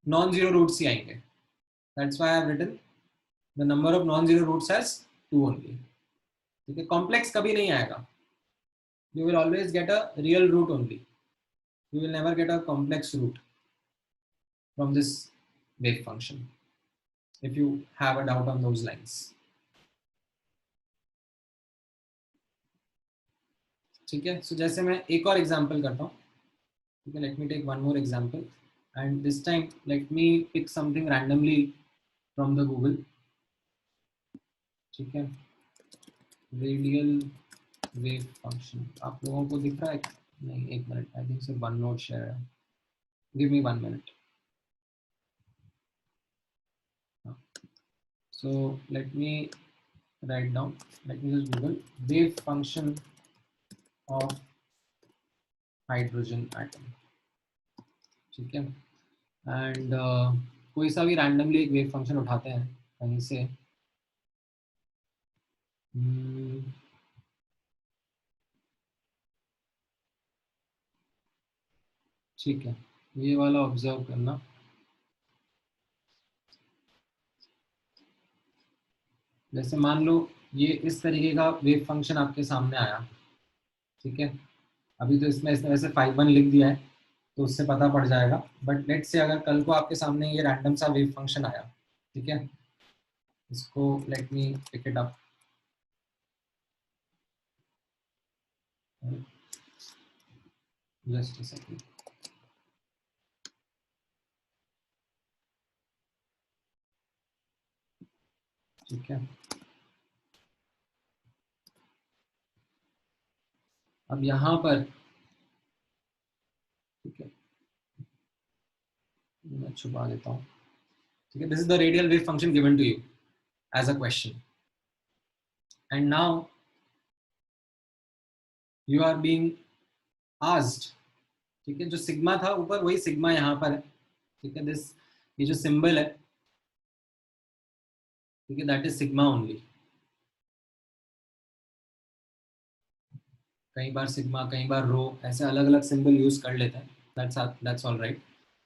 नॉन जीरो रूट्स ही आएंगे, that's why I have written the number of non zero roots as 2 only, ठीक है। कॉम्प्लेक्स कभी नहीं आएगा, you will always get a real root only, you will never get a complex root from this wave function if you have a doubt on those lines, ठीक है। सो जैसे मैं एक और एग्जांपल करता हूँ, ठीक है, let me take one more example and this time let me pick something randomly from the Google, ठीक है। रेडियल वेव फंक्शन आप लोगों को दिख रहा है नहीं, एक मिनट, आई थिंक सिर्फ वन नोट शेयर है, give me 1 minute. So let me write down, let me just Google wave function of hydrogen atom, ठीक है। एंड कोई सा भी रैंडमली एक वेव फंक्शन उठाते हैं कहीं से, ठीक है, ये वाला ऑब्जर्व करना, जैसे मान लो ये इस तरीके का वेव फंक्शन आपके सामने आया, ठीक है। अभी तो इसने वैसे 5-1 लिख दिया है तो उससे पता पड़ जाएगा, बट लेट्स से अगर कल को आपके सामने ये रैंडम सा वेव फंक्शन आया, ठीक है, इसको let me pick it up, just a second, ठीक है। अब यहाँ पर, ठीक है, मैं छुपा देता हूँ, ठीक है, this is the radial wave function given to you as a question and now you are being asked, ठीक है, जो सिग्मा था ऊपर वही सिग्मा यहाँ पर है, ठीक है, दिस ये जो सिंबल है, ठीक है, दैट इज सिग्मा ओनली, कई बार सिग्मा कई बार रो ऐसे अलग अलग सिंबल यूज कर लेते हैं, दैट्स ऑल राइट।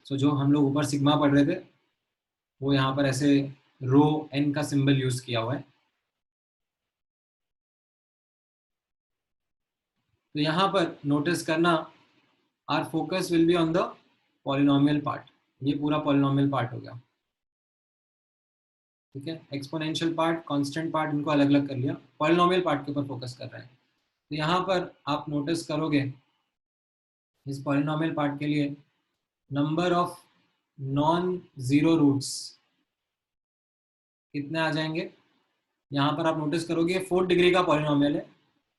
सो जो हम लोग ऊपर सिग्मा पढ़ रहे थे वो यहाँ पर ऐसे रो एन का सिंबल यूज किया हुआ है, तो यहाँ पर नोटिस करना our focus will be on the polynomial part, ये पूरा पॉलिनोमियल पार्ट हो गया, ठीक है। एक्सपोनेंशियल पार्ट कांस्टेंट पार्ट इनको अलग अलग कर लिया, पॉलिनोमियल पार्ट के ऊपर फोकस कर रहे हैं, तो यहाँ पर आप नोटिस करोगे इस पॉलिनोमियल पार्ट के लिए number of non zero roots कितने आ जाएंगे, यहाँ पर आप नोटिस करोगे 4 डिग्री का पॉलिनोमियल है,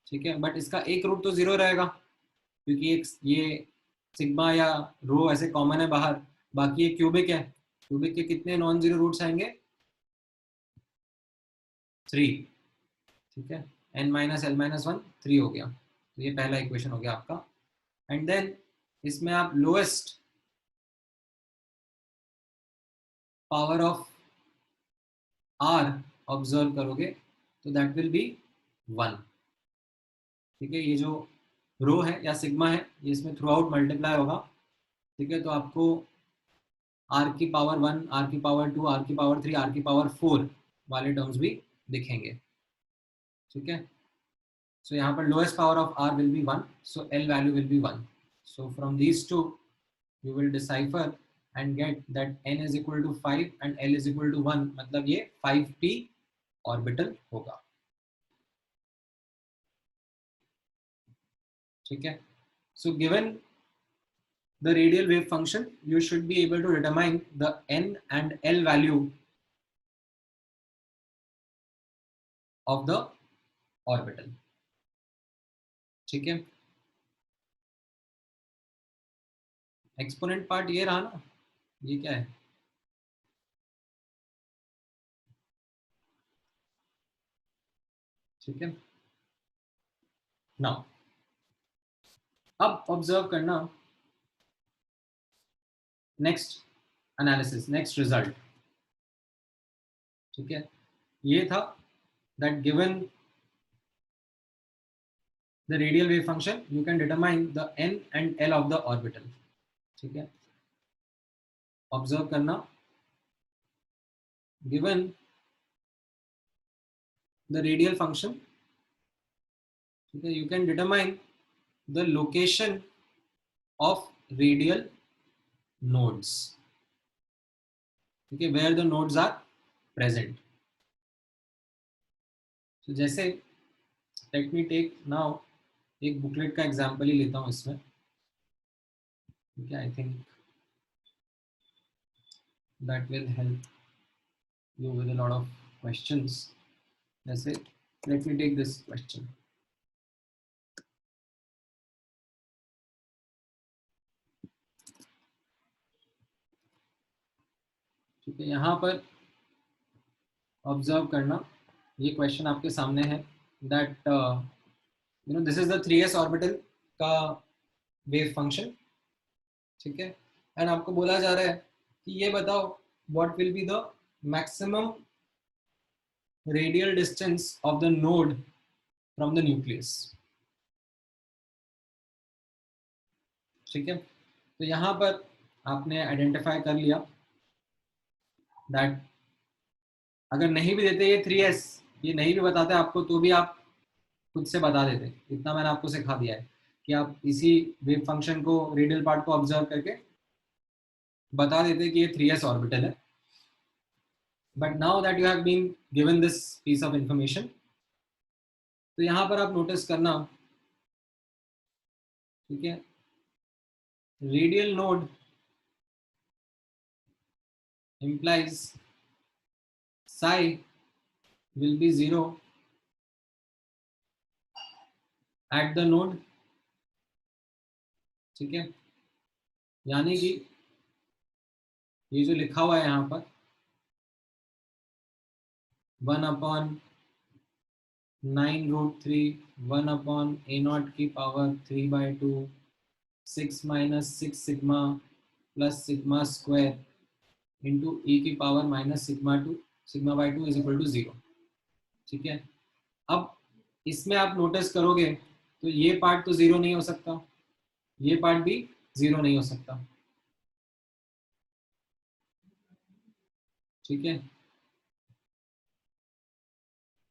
ठीक है, बट इसका एक रूट तो जीरो रहेगा क्योंकि एक ये सिग्मा या रो ऐसे कॉमन है बाहर, बाकी ये क्यूबिक है, क्यूबिक के कितने नॉन जीरो रूट्स आएंगे 3, ठीक है, n माइनस एल माइनस 1 3 हो गया, तो ये पहला इक्वेशन हो गया आपका एंड देन इसमें आप lowest power of r observe करोगे तो दैट विल बी 1। ठीक है, ये जो रो है या सिग्मा है ये इसमें थ्रू आउट मल्टीप्लाई होगा। ठीक है, तो आपको आर की पावर 1, आर की पावर 2, आर की पावर 3, आर की पावर 4 वाले टर्म्स भी दिखेंगे। ठीक है, सो यहाँ पर lowest power of r will be 1, so l value will be 1। So from these two you will decipher and get that n is equal to 5 and l is equal to 1, मतलब ये 5p orbital होगा। ठीक है, so given the radial wave function you should be able to determine the n and l value of the orbital। ठीक है, exponent part ये रहा ना, ये क्या है? ठीक है, नाउ अब ऑब्जर्व करना नेक्स्ट एनालिसिस, नेक्स्ट रिजल्ट। ठीक है, ये था that given the radial wave function you can determine the n and l of the orbital। ठीक है, ऑब्जर्व करना, given the radial function, ठीक है, you can determine the location of radial nodes। ठीक है, where the nodes are present। तो जैसे let me take now एक बुकलेट का एग्जांपल ही लेता हूँ इसमें। ठीक है, I think that will help you with a lot of questions। जैसे let me take this question। ठीक है, यहाँ पर ऑब्जर्व करना, ये क्वेश्चन आपके सामने है that you know this is the 3s orbital का वेव फंक्शन। ठीक है, एंड आपको बोला जा रहा है कि ये बताओ what will be the maximum radial distance of the node from the nucleus. ठीक है, तो यहाँ पर आपने आइडेंटिफाई कर लिया दैट अगर नहीं भी देते ये 3s, ये नहीं भी बताते आपको तो भी आप खुद से बता देते। इतना मैंने आपको सिखा दिया है कि आप इसी वेव फंक्शन को, रेडियल पार्ट को ऑब्जर्व करके बता देते कि ये 3s ऑर्बिटल है। But now that you have been given this piece of information, तो यहाँ पर आप नोटिस करना, ठीक है, radial node implies psi will be 0 at the node। ठीक है, यानी कि ये जो लिखा हुआ है यहाँ पर 1/9√3, 1/a0 की power 3/2, 6 minus 6 sigma plus sigma square into e की पावर माइनस सिग्मा/2 इज इक्वल टू 0। ठीक है, अब इसमें आप नोटिस करोगे तो ये पार्ट तो 0 नहीं हो सकता, ये पार्ट भी 0 नहीं हो सकता। ठीक है,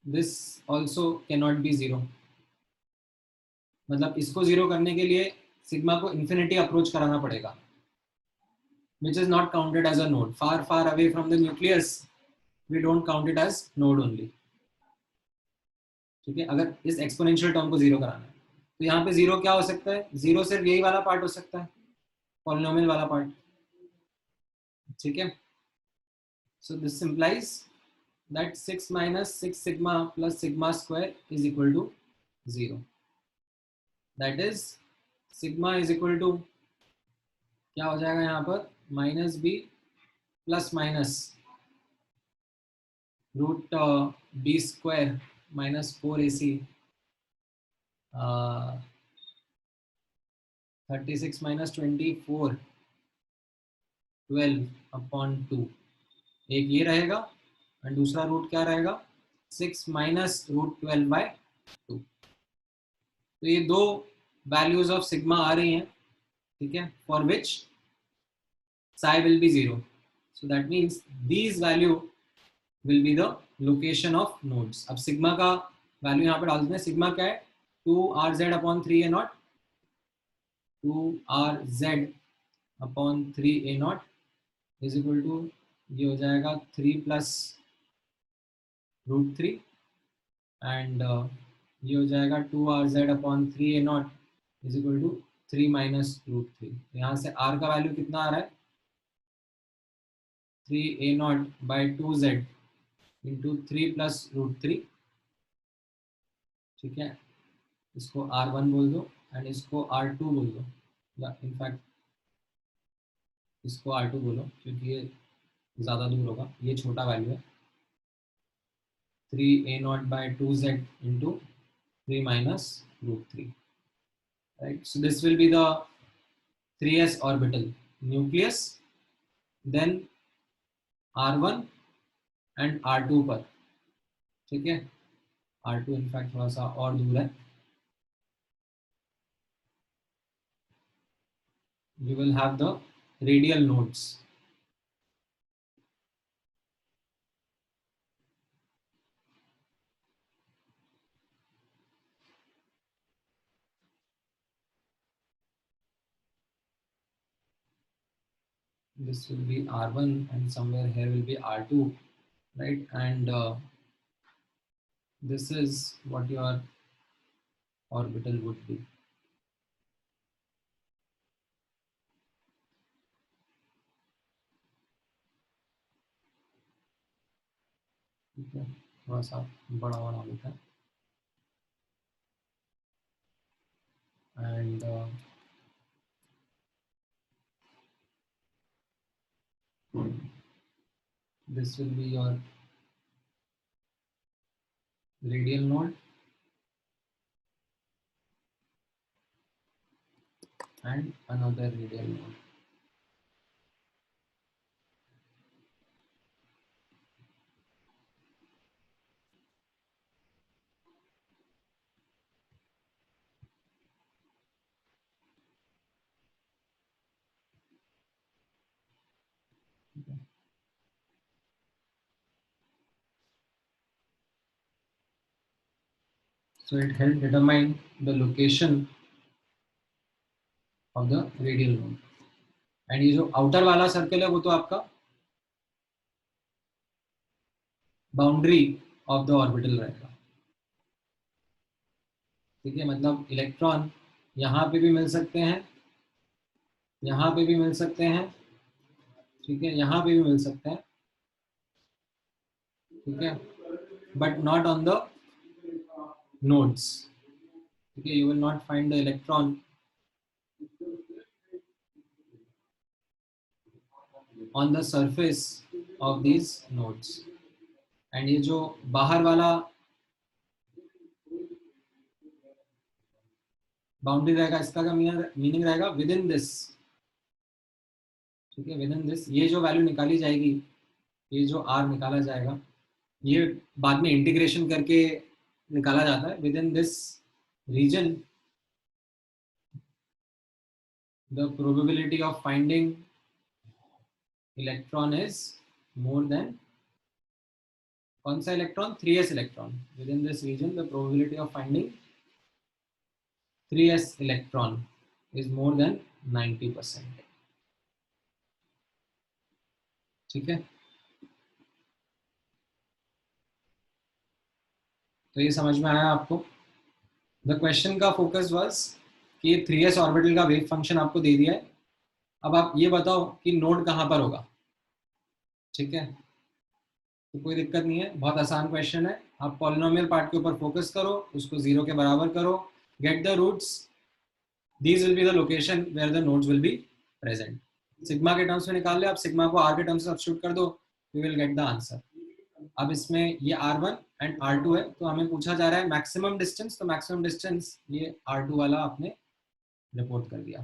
this also can not be 0, मतलब इसको 0 करने के लिए सिग्मा को इन्फिनिटी अप्रोच कराना पड़ेगा, which is not counted as a node। Far away from the nucleus we don't count it as node only। ठीक है, अगर इस एक्सपोनेंशियल टर्म को 0 कराना है तो यहाँ पे 0 क्या हो सकता है? 0 सिर्फ यही वाला पार्ट हो सकता है, पॉलिनोमियल वाला पार्ट। ठीक है, so this implies that 6 minus 6 sigma plus sigma square is equal to 0। that is sigma is equal to क्या हो जाएगा यहाँ पर? Minus b plus minus root b square minus 4ac 36 minus 24 12/2, एक ये रहेगा और दूसरा रूट क्या रहेगा 6 माइनस रूट 12/2। तो ये दो वैल्यूज ऑफ सिग्मा आ रही हैं, ठीक है, for which psi will be 0. So that means these value will be the location of nodes. अब सिग्मा का वैल्यू यहाँ पे डाल देते हैं। सिग्मा क्या है 2rz upon 3a0, 2rz upon 3a0 is equal to ये हो जाएगा 3 प्लस रूट 3 एंड ये हो जाएगा 2rz upon 3a0 is equal to 3 minus root 3। यहाँ से r का वैल्यू कितना आ रहा है 3a0 by 2z into 3 plus root 3, ठीक है, इसको r1 बोल दो एंड इसको r2 बोल दो, या इनफैक्ट इसको r2 बोलो क्योंकि ये ज़्यादा दूर होगा, ये छोटा वैल्यू है। 3a0 by 2z into 3 minus root 3, right. So this will be the 3s orbital nucleus, then r1 and r2 पर, ठीक है, r2 इनफैक्ट थोड़ा सा और दूर है। You will have the radial nodes. This will be r1 and somewhere here will be r2, right? And this is what your orbital would be. ठीक है, थोड़ा सा बड़ा बना लेता है and this will be your radial node and another radial node. Okay. So it helps determine the location of the radial node. And ये जो outer वाला सर्कल है वो तो आपका बाउंड्री ऑफ द ऑर्बिटल रहेगा, ठीक है। मतलब इलेक्ट्रॉन यहाँ पे भी मिल सकते हैं, यहाँ पे भी मिल सकते हैं, ठीक है, यहाँ पे भी मिल सकते हैं, ठीक है, but not on the nodes, ठीक है। You will not find the electron on the surface of these nodes. And ये जो बाहर वाला बाउंड्री रहेगा इसका क्या मीनिंग रहेगा विद इन दिस, ठीक है, विद इन दिस ये जो वैल्यू निकाली जाएगी, ये जो r निकाला जाएगा, ये बाद में इंटीग्रेशन करके निकाला जाता है। Within this region the probability of finding electron is more than, कौन सा electron 3s electron, within this region the probability of finding 3s electron is more than 90%, ठीक है। तो ये समझ में आया आपको। द क्वेश्चन का फोकस वाज कि 3s ऑर्बिटल का वेव फंक्शन आपको दे दिया है, अब आप ये बताओ कि नोड कहाँ पर होगा, ठीक है। तो कोई दिक्कत नहीं है, बहुत आसान क्वेश्चन है। आप पॉलिनोमियल पार्ट के ऊपर फोकस करो, उसको 0 के बराबर करो, get the roots, these will be the location where the nodes will be present. Sigma के टर्म्स में निकाल ले, आप सिग्मा को r के टर्म्स में सब्स्टिट्यूट कर दो, you will get the answer. अब इसमें ये r1 एंड r2 है, तो हमें पूछा जा रहा है मैक्सिमम डिस्टेंस, तो मैक्सिमम डिस्टेंस ये r2 वाला आपने रिपोर्ट कर दिया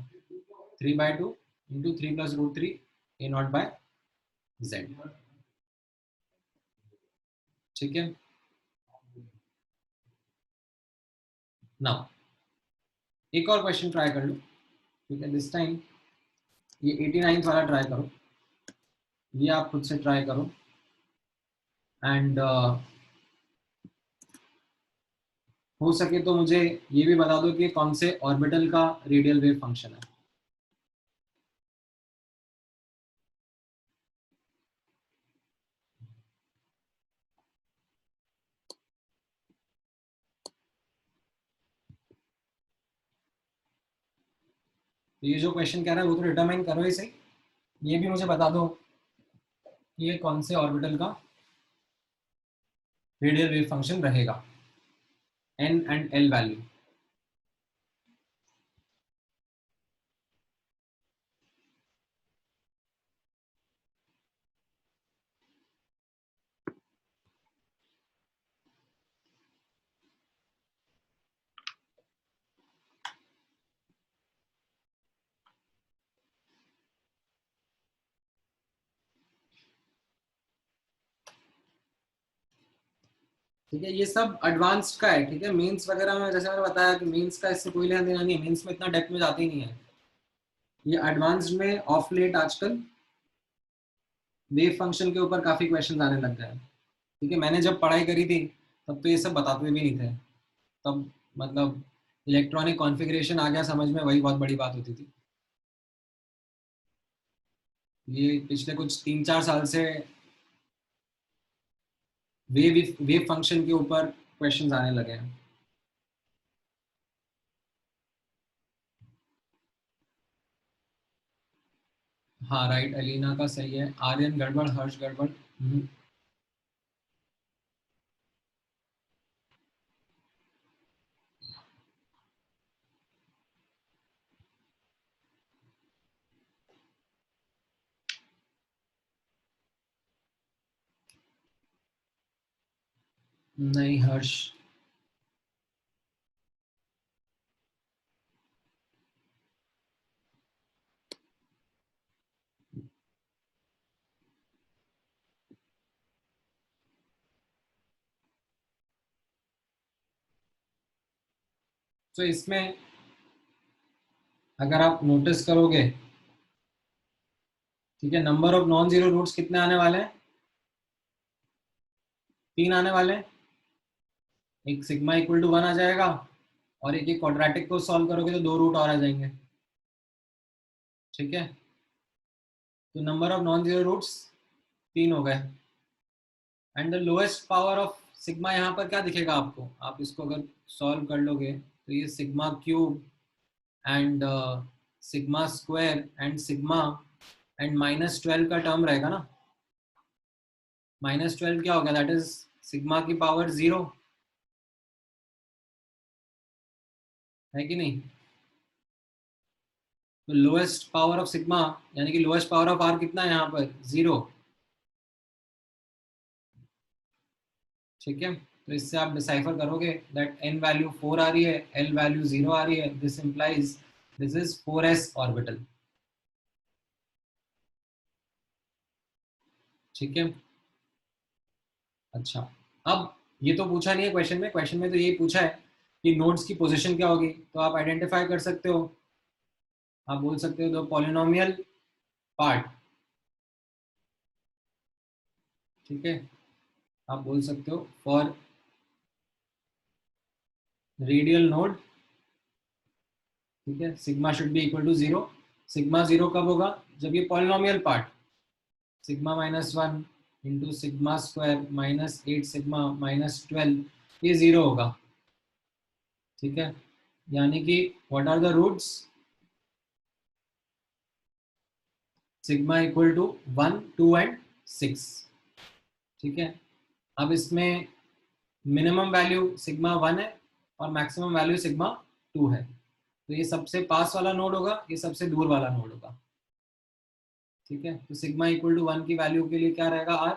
3/2 into 3+√3 a naught by Z. ठीक है, नाउ एक और क्वेश्चन ट्राई कर लो। ठीक है, दिस टाइम ये 89 वाला ट्राई करो, ये आप खुद से ट्राई करो एंड हो सके तो मुझे ये भी बता दो कि कौन से ऑर्बिटल का रेडियल वेव फंक्शन है। तो ये जो क्वेश्चन कह रहा है वो तो डिटरमाइन करो ही सही, ये भी मुझे बता दो कि ये कौन से ऑर्बिटल का रेडियल वेव फंक्शन रहेगा, n एंड l वैल्यू। ठीक है, ये सब एडवांस्ड का है। ठीक है, मेंस वगैरह में जैसे मैंने बताया कि मेंस का इससे कोई लेना देना नहीं है, मेंस में इतना डेप्थ में जाते ही नहीं है। ये एडवांस्ड में ऑफ लेट आजकल वेव फंक्शन के ऊपर काफी क्वेश्चन आने लग गए हैं। ठीक है, मैंने जब पढ़ाई करी थी तब तो ये सब बताते भी नहीं थे, तब मतलब इलेक्ट्रॉनिक कॉन्फ़िगरेशन आ गया समझ में, वही बहुत बड़ी बात होती थी। ये पिछले कुछ 3-4 साल से वेव फंक्शन के ऊपर क्वेश्चंस आने लगे हैं। हाँ राइट, अलीना का सही है, आर्यन गड़बड़, हर्ष गड़बड़। नहीं हर्ष, तो इसमें अगर आप नोटिस करोगे, ठीक है, number of non zero roots कितने आने वाले हैं? 3 आने वाले हैं। एक सिग्मा इक्वल टू 1 आ जाएगा, और एक क्वाड्रेटिक को सॉल्व करोगे तो 2 रूट और आ जाएंगे। ठीक है, तो number of non zero roots 3 हो गए, and the lowest power of sigma यहाँ पर क्या दिखेगा आपको? आप इसको अगर सॉल्व कर लोगे तो ये sigma cube and sigma square and sigma and -12 का टर्म रहेगा ना। -12 क्या होगा? दैट इज सिग्मा की पावर 0, है कि नहीं? तो लोएस्ट पावर ऑफ सिग्मा यानी कि लोएस्ट पावर ऑफ आर कितना है यहाँ पर? 0। ठीक है, तो इससे आप डिसाइफर करोगे दैट n वैल्यू 4 आ रही है, l वैल्यू 0 आ रही है, this implies this is 4s orbital. ठीक है, अच्छा, अब ये तो पूछा नहीं है क्वेश्चन में, क्वेश्चन में तो यही पूछा है कि नोड्स की पोजीशन क्या होगी, तो आप आइडेंटिफाई कर सकते हो। आप बोल सकते हो द पॉलिनोमियल पार्ट। ठीक है, आप बोल सकते हो फॉर रेडियल नोड, ठीक है, sigma should be equal to 0। Sigma 0 कब होगा? जब ये पॉलिनोमियल पार्ट सिग्मा-1 इंटू सिग्मा स्क्वायर -8 सिग्मा -12 ये 0 होगा। ठीक है, यानी कि what are the roots? Sigma equal to 1, 2 and 6। ठीक है, अब इसमें मिनिमम वैल्यू सिग्मा 1 है और मैक्सिमम वैल्यू सिग्मा 2 है, तो ये सबसे पास वाला नोड होगा, ये सबसे दूर वाला नोड होगा। ठीक है, तो सिग्मा इक्वल टू 1 की वैल्यू के लिए क्या रहेगा? आर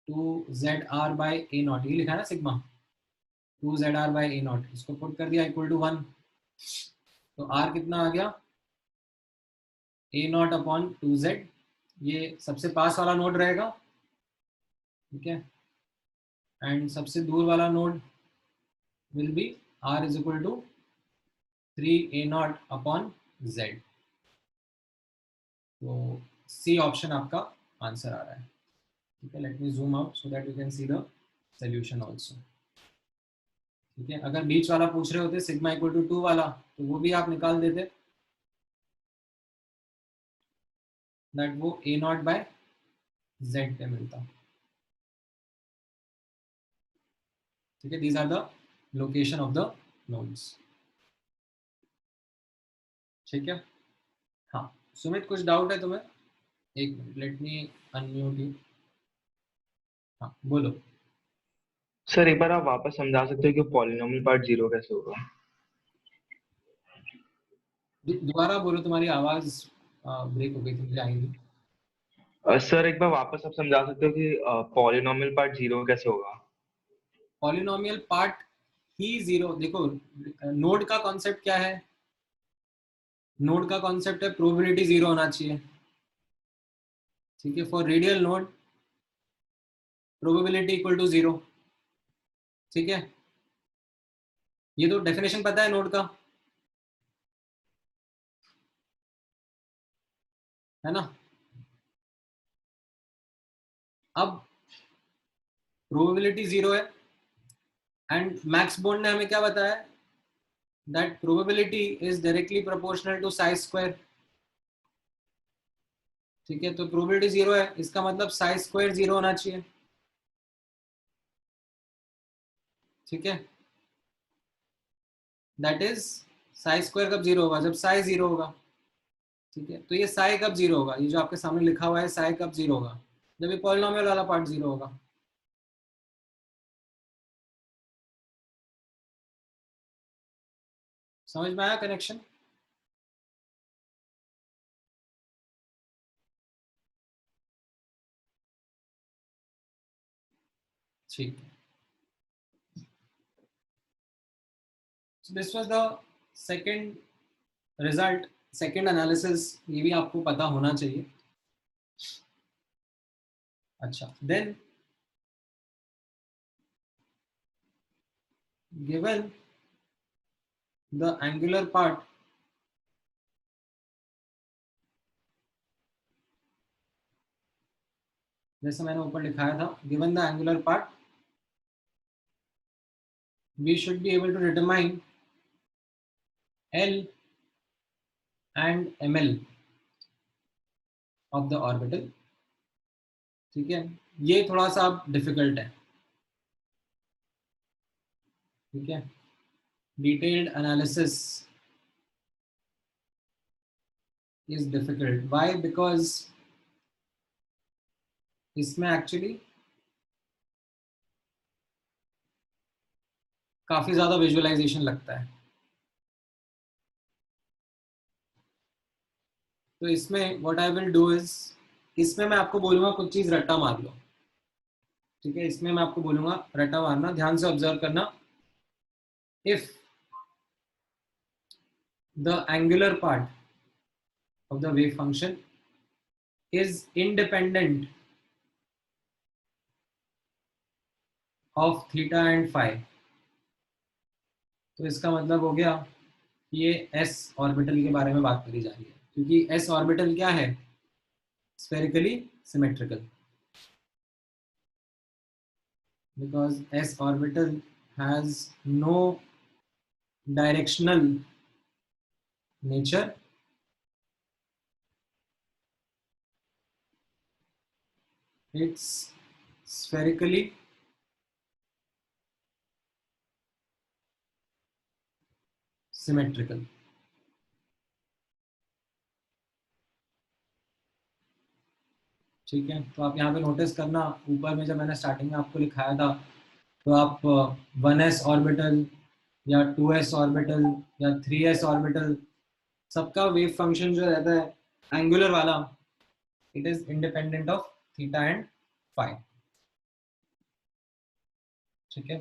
2ZR/A0, ये लिखा है ना सिग्मा, 2ZR/A0, इसको पुट कर दिया इक्वल टू 1। तो आर कितना आ गया, A0 अपॉन 2Z, ये सबसे पास वाला नोड रहेगा, ठीक है, एंड सबसे दूर वाला node will be R is equal to 3A0 upon Z। तो सी ऑप्शन आपका आंसर आ रहा है, ठीक है। Let me zoom out so that you can see the solution also, ठीक है। अगर बीच वाला पूछ रहे होते सिग्मा इक्वल टू 2 वाला, तो वो भी आप निकाल देते, दैट वो A0 बाय Z पे मिलता, ठीक है। These are the location of the nodes, ठीक है। हाँ सुमित, कुछ डाउट है तुम्हें? एक minute, let me unmute you. हाँ बोलो। सर एक बार आप वापस समझा सकते हो कि पॉलिनोमियल पार्ट जीरो कैसे होगा? दोबारा बोलो, तुम्हारी आवाज ब्रेक हो गई थी, मुझे आई नहीं। सर एक बार वापस आप समझा सकते हो कि पॉलिनोमियल पार्ट जीरो कैसे होगा? पॉलिनोमियल पार्ट ही जीरो, देखो नोड का कॉन्सेप्ट क्या है, नोड का कॉन्सेप्ट है प्रोबेबिलिटी जीरो होना चाहिए, ठीक है। For radial node probability equal to zero, ठीक है। ये तो डेफिनेशन पता है नोड का, है ना। अब प्रोबेबिलिटी जीरो है, एंड मैक्स बोर्ड ने हमें क्या बताया, that probability is directly proportional to psi square, ठीक है। तो प्रोबेबिलिटी जीरो है, इसका मतलब साइज स्क्वायर जीरो होना चाहिए, ठीक है। दैट इज साइज स्क्वायर कब जीरो होगा, जब साइज जीरो होगा, ठीक है। तो ये साई कब जीरो होगा, ये जो आपके सामने लिखा हुआ है साई कब जीरो होगा, जब ये पॉलिनोमियल वाला पार्ट जीरो होगा, समझ में आया कनेक्शन? ठीक है। So this was the second result, second analysis, ये भी आपको पता होना चाहिए। अच्छा, then given the angular part, जैसे मैंने ऊपर लिखाया था, given the angular part we should be able to determine L and ML of the orbital, ठीक है। ये थोड़ा सा डिफिकल्ट है, ठीक है। Detailed analysis is difficult, why, because इसमें एक्चुअली काफी ज्यादा विजुअलाइजेशन लगता है। तो इसमें what I will do is, इसमें मैं आपको बोलूंगा कुछ चीज रट्टा मार लो, ठीक है। इसमें मैं आपको बोलूंगा रट्टा मारना, ध्यान से ऑब्जर्व करना। If the angular part of the wave function is independent of theta and phi, तो इसका मतलब हो गया कि ये एस ऑर्बिटल के बारे में बात करी जा रही है, क्योंकि एस ऑर्बिटल क्या है, spherically symmetrical, because s orbital has no directional nature, it's spherically symmetrical, ठीक है। तो आप यहाँ पे नोटिस करना, ऊपर में जब मैंने स्टार्टिंग में आपको लिखाया था, तो आप 1s ऑर्बिटल या 2s ऑर्बिटल या 3s ऑर्बिटल, सबका वेव फंक्शन जो रहता है एंगुलर वाला, it is independent of theta and phi, ठीक है।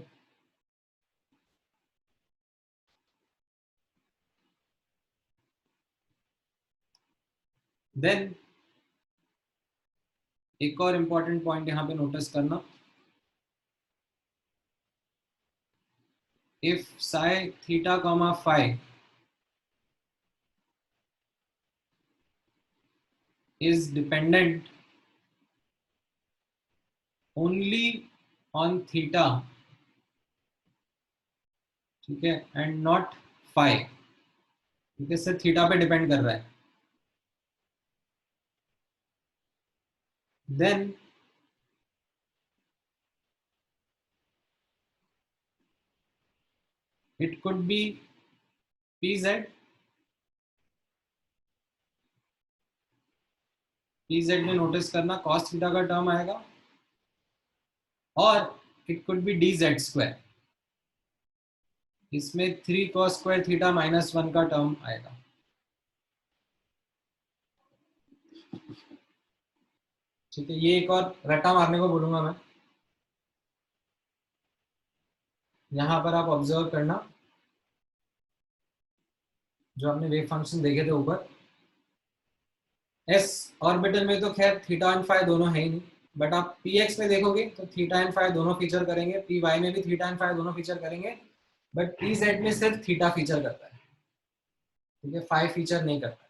देन एक और इंपॉर्टेंट पॉइंट यहाँ पे नोटिस करना, if psi theta comma phi is dependent only on theta, ठीक है, एंड नॉट फाई, ठीक है, सिर्फ थीटा पे डिपेंड कर रहा है, then it could be pz, pz में नोटिस करना cos थीटा का टर्म आएगा, और it could be dz square, इसमें 3 cos स्क्वायर थीटा -1 का टर्म आएगा, ठीक है। ये एक और रट्टा मारने को बोलूंगा मैं, यहां पर आप ऑब्जर्व करना, जो आपने वेव फंक्शन देखे थे ऊपर, एस ऑर्बिटल में तो खैर थीटा एंड फाई दोनों है ही नहीं, बट आप पी एक्स में देखोगे तो थीटा एंड फाई दोनों फीचर करेंगे, पी वाई में भी थीटा एंड फाई दोनों फीचर करेंगे, बट पी जेड में सिर्फ थीटा फीचर करता है, ठीक है, फाई फीचर नहीं करता,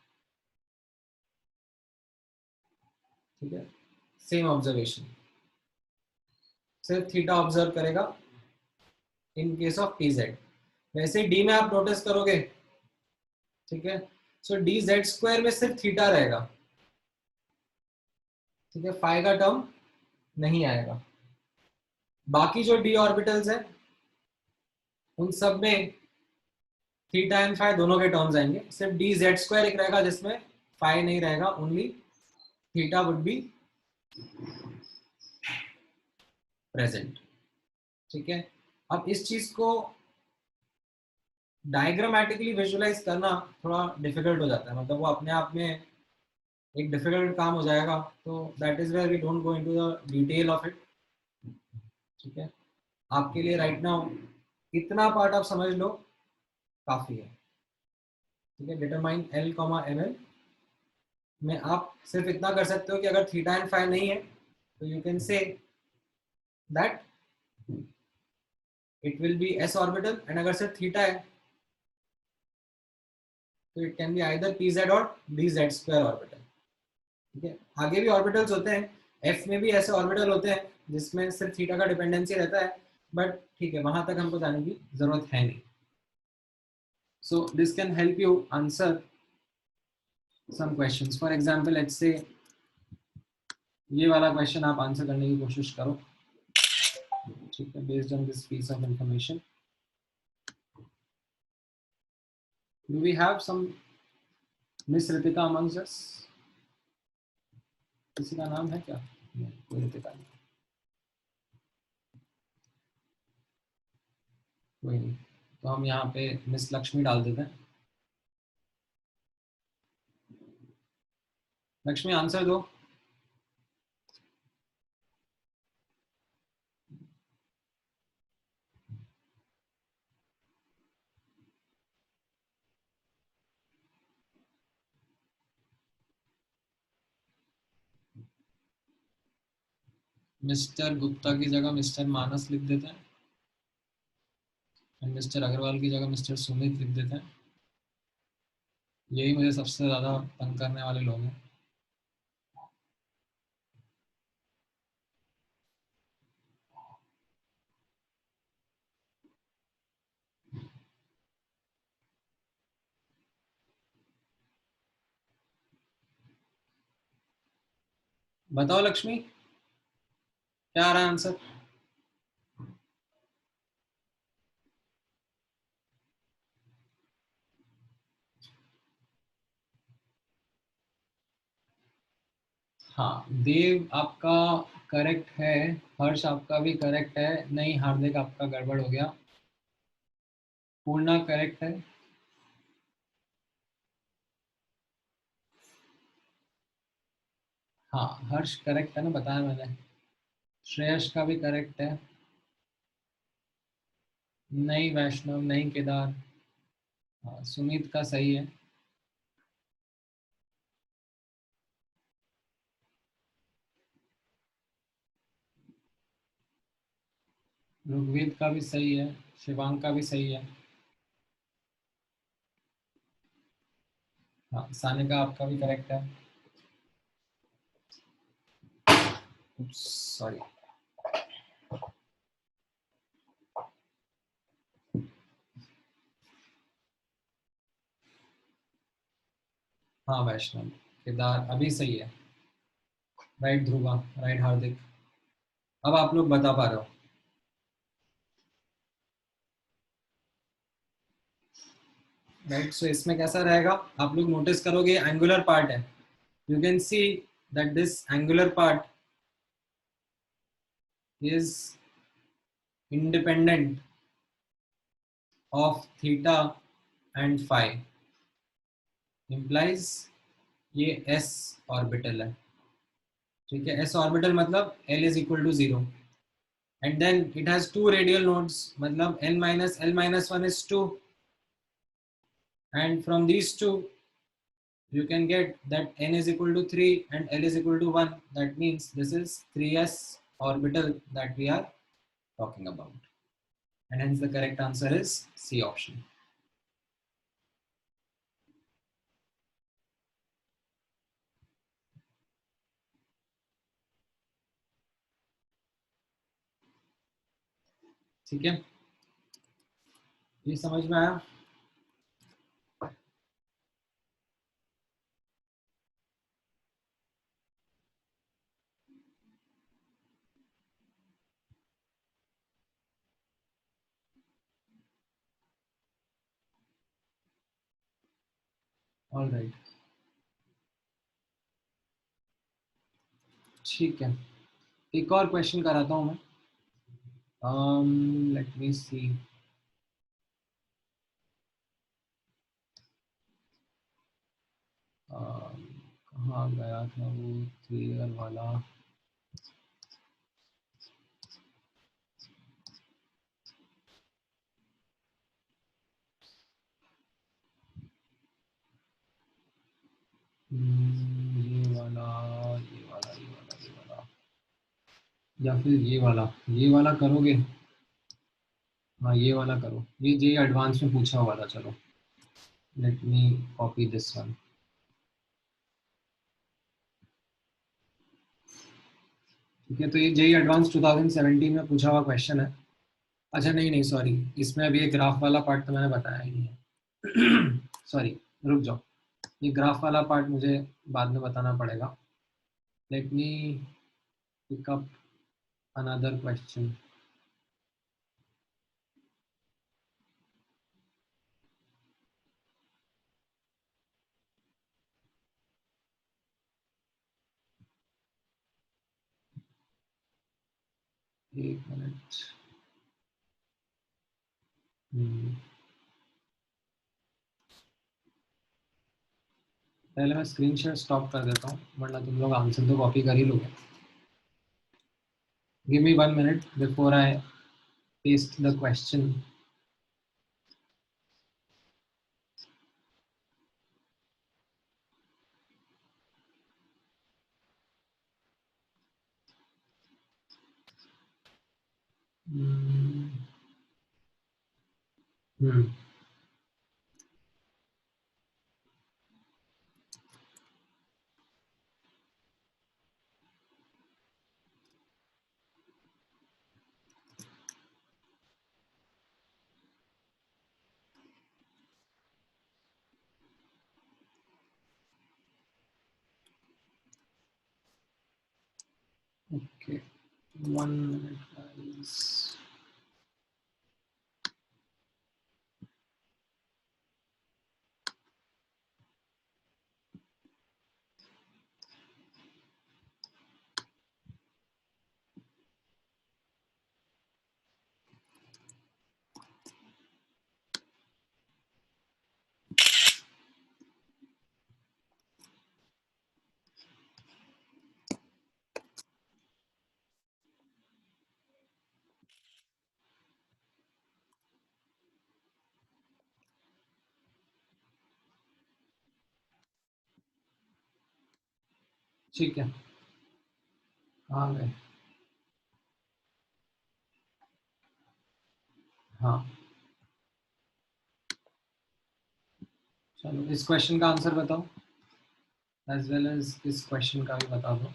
ठीक है। सेम ऑब्जर्वेशन, सिर्फ थीटा ऑब्जर्व करेगा in case of P Z. वैसे डी में आप नोटिस करोगे, ठीक है, सो डी जेड स्क्वायर में सिर्फ थीटा रहेगा, ठीक है, फाई का टर्म नहीं आएगा। बाकी जो डी ऑर्बिटल्स है उन सब में थीटा एंड फाई दोनों के टर्म्स आएंगे, सिर्फ डी जेड स्क्वायर एक रहेगा जिसमें फाई नहीं रहेगा, only theta would be present, ठीक है। अब इस चीज को डायग्रामेटिकली विजुअलाइज करना थोड़ा डिफिकल्ट हो जाता है, मतलब वो अपने आप में एक डिफिकल्ट काम हो जाएगा, तो that is where we don't go into the detail of it, ठीक है। आपके लिए राइट नाउ इतना पार्ट आप समझ लो काफी है, ठीक है। Determine l comma m l में आप सिर्फ इतना कर सकते हो कि अगर थीटा एंड फाई नहीं है तो you can say that it will be S orbital, and अगर सिर्फ थीटा है तो it can be either P Z और डी जेड स्क्वायर ऑर्बिटल, ठीक है। आगे भी ऑर्बिटल्स होते हैं, एफ में भी ऐसे ऑर्बिटल होते हैं जिसमें सिर्फ थीटा का डिपेंडेंसी रहता है, बट ठीक है, वहां तक हमको जाने की जरूरत है नहीं। So this can help you answer some questions. For example, let's say ये वाला क्वेश्चन आप आंसर करने की कोशिश करो, ठीक है, based on this piece of information. Do we have some miss Ritika amongst us? किसी का नाम है क्या? नहीं, कोई रितिका नहीं, कोई नहीं, तो हम यहाँ पे मिस लक्ष्मी डाल देते हैं। लक्ष्मी आंसर दो। मिस्टर गुप्ता की जगह मिस्टर मानस लिख देते हैं, मिस्टर अग्रवाल की जगह मिस्टर सुमित लिख देते हैं। यही मुझे सबसे ज़्यादा तंग करने वाले लोग हैं। बताओ लक्ष्मी, क्या आ रहा है आंसर? हाँ, देव आपका करेक्ट है, हर्ष आपका भी करेक्ट है, नहीं हार्दिक आपका गड़बड़ हो गया, पूर्णा करेक्ट है, हाँ हर्ष करेक्ट है ना, बताया मैंने। श्रेयस का भी करेक्ट है, नहीं वैष्णव, नहीं केदार, हाँ सुमित का सही है, ऋग्वेद का भी सही है, शिवांग का भी सही है। हाँ, सानिका आपका भी करेक्ट है। सॉरी। हाँ वैष्णव, केदार अभी सही है। राइट ध्रुवा, राइट हार्दिक। अब आप लोग बता पा रहे हो। राइट, सो इसमें कैसा रहेगा, आप लोग नोटिस करोगे एंगुलर पार्ट है। You can see that this angular part is independent of theta and phi, implies ये एस ऑर्बिटल है। ठीक है, एस ऑर्बिटल मतलब l is equal to zero, and then it has two radial nodes, मतलब n minus l minus one is two, and from these two you can get that n is equal to 3 and l is equal to 1. That means this is 3s orbital that we are talking about, and hence the correct answer is C option. ठीक है, ये समझ में आया? All right, ठीक है, एक और क्वेश्चन कराता हूँ मैं। लेट मी सी। कहाँ गया था वो क्लियर वाला? ये वाला, ये वाला, ये वाला, ये वाला, या फिर ये वाला करोगे? हाँ ये वाला करो, ये जे एडवांस में पूछा हुआ था। चलो let me copy this one. ठीक है, तो ये जेई एडवांस 2017 में पूछा हुआ क्वेश्चन है। अच्छा नहीं नहीं सॉरी, इसमें अभी ये ग्राफ वाला पार्ट तो मैंने बताया ही नहीं है। सॉरी, रुक जाओ, ये ग्राफ वाला पार्ट मुझे बाद में बताना पड़ेगा। Let me pick up another question. एक मिनट। पहले मैं स्क्रीन शेयर स्टॉप कर देता हूँ, वरना तुम लोग आंसर तो कॉपी कर ही लोगे। Give me 1 minute before I paste the question. Okay, 1 minute guys। ठीक है, आ गए। हाँ, चलो इस क्वेश्चन का आंसर बताओ, एज वेल एज इस क्वेश्चन का भी बता दो।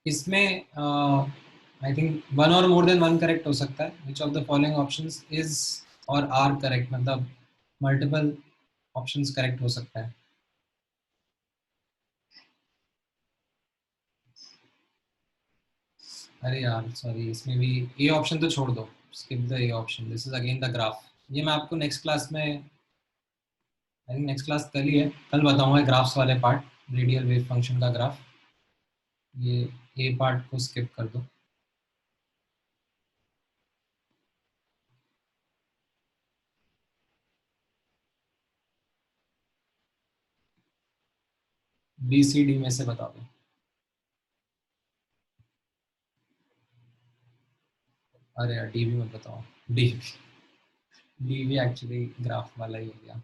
इसमें आई थिंक वन और मोर देन वन करेक्ट हो सकता है। Which of the following options is और आर करेक्ट, मतलब मल्टीपल ऑप्शंस करेक्ट हो सकता है। अरे यार सॉरी, इसमें भी ए ऑप्शन तो छोड़ दो, skip the A option, this is again the graph. ये मैं आपको नेक्स्ट क्लास में, आई थिंक नेक्स्ट क्लास कल ही है, कल बताऊंगा ग्राफ्स वाले पार्ट, रेडियल वेव फंक्शन का ग्राफ। ये ए पार्ट को स्किप कर दो। बी सी डी में से बता दो। अरे यार डी भी मत बताओ, डी, डी भी एक्चुअली ग्राफ वाला ही हो गया।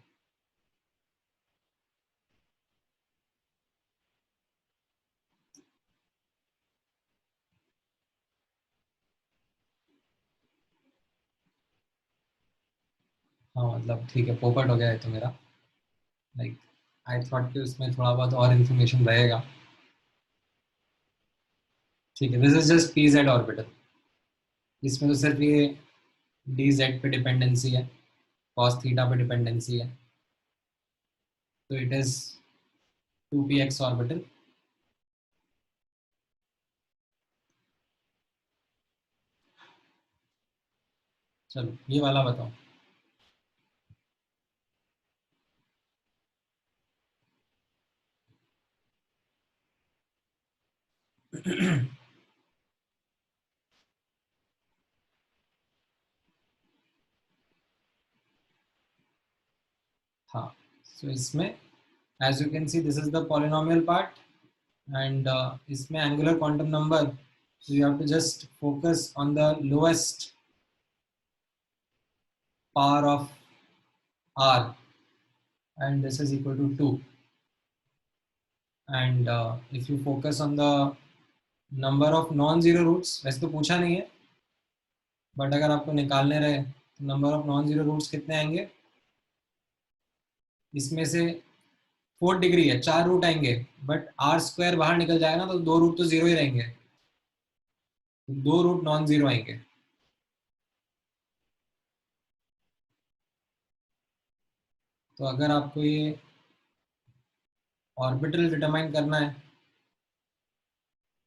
हाँ मतलब ठीक है, पोपट हो गया है तो मेरा, लाइक आई थॉट कि उसमें थोड़ा बहुत और इन्फॉर्मेशन रहेगा। ठीक है, this is just P Z orbital. इसमें तो सिर्फ ये डी जेड पे डिपेंडेंसी है, कॉस थीटा पे डिपेंडेंसी है, तो इट इज 2px ऑर्बिटल। चलो ये वाला बताओ। हाँ, so इसमें as you can see this is the polynomial part, and इसमें angular quantum number, so you have to just focus on the lowest power of r, and this is equal to 2, and if you focus on the number of non zero roots, वैसे तो पूछा नहीं है, but अगर आपको निकालने रहे तो number of non zero roots कितने आएंगे, इसमें से 4 डिग्री है, 4 रूट आएंगे, बट आर स्क्वायर बाहर निकल जाएगा ना, तो 2 रूट तो जीरो ही रहेंगे, तो 2 रूट नॉन जीरो आएंगे। तो अगर आपको ये ऑर्बिटल डिटरमाइन करना है,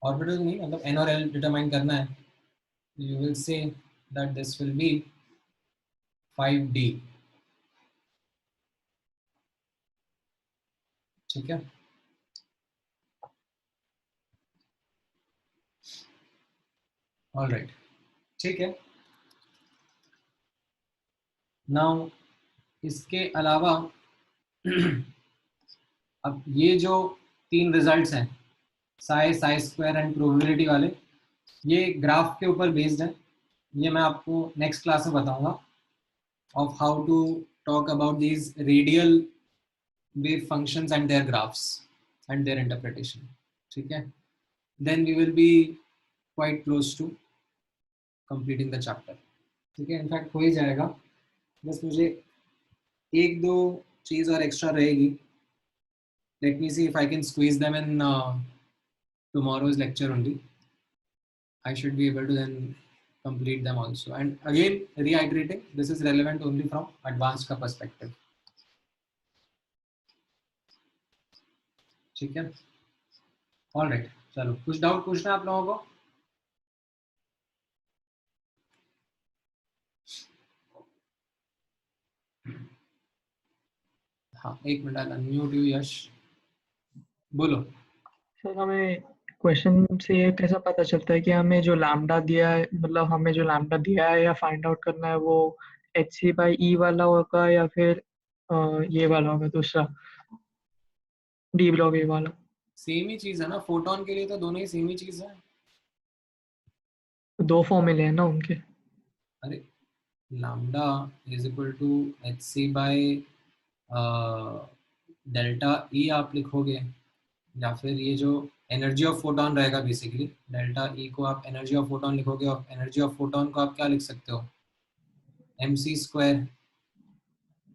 ऑर्बिटल नहीं मतलब एन और एल डिटरमाइन करना है, you will say that this will B 5d। ठीक है, ऑलराइट, ठीक है। नाउ इसके अलावा अब ये जो 3 रिजल्ट्स हैं, Sai, Sai square and probability वाले, ये ग्राफ के ऊपर बेस्ड है। ये मैं आपको नेक्स्ट क्लास में बताऊंगा of how to talk about these radial wave functions and their graphs and their interpretation. ठीक है, then we will be quite close to completing the chapter. ठीक है, इनफैक्ट हो ही जाएगा, बस मुझे एक दो चीज और एक्स्ट्रा रहेगी। Let me see if I can squeeze them in tomorrow's lecture only. I should be able to then complete them also. And again, reiterating, this is relevant only from advanced का perspective. ठीक है, all right, चलो कुछ doubt पूछना है आप लोगों को? हाँ एक मिनट, अनम्यूट यू यश, बोलो। सर हमें क्वेश्चन से ये कैसा पता चलता है कि हमें जो लैम्डा दिया है, मतलब हमें जो लैम्डा दिया है या फाइंड आउट करना है, वो एच सी बाई ई वाला होगा या फिर ये वाला होगा दूसरा, डी ब्लॉक ए वाला? सेम ही चीज है ना, फोटोन के लिए तो दोनों ही सेम ही चीज है। दो फॉर्मूले हैं ना उनके। अरे lambda is equal to h c by delta e आप लिखोगे, या फिर ये जो एनर्जी ऑफ फोटॉन रहेगा बेसिकली। डेल्टा ई को आप एनर्जी ऑफ फोटॉन लिखोगे और एनर्जी ऑफ फोटॉन को आप क्या लिख सकते हो, mc²। तो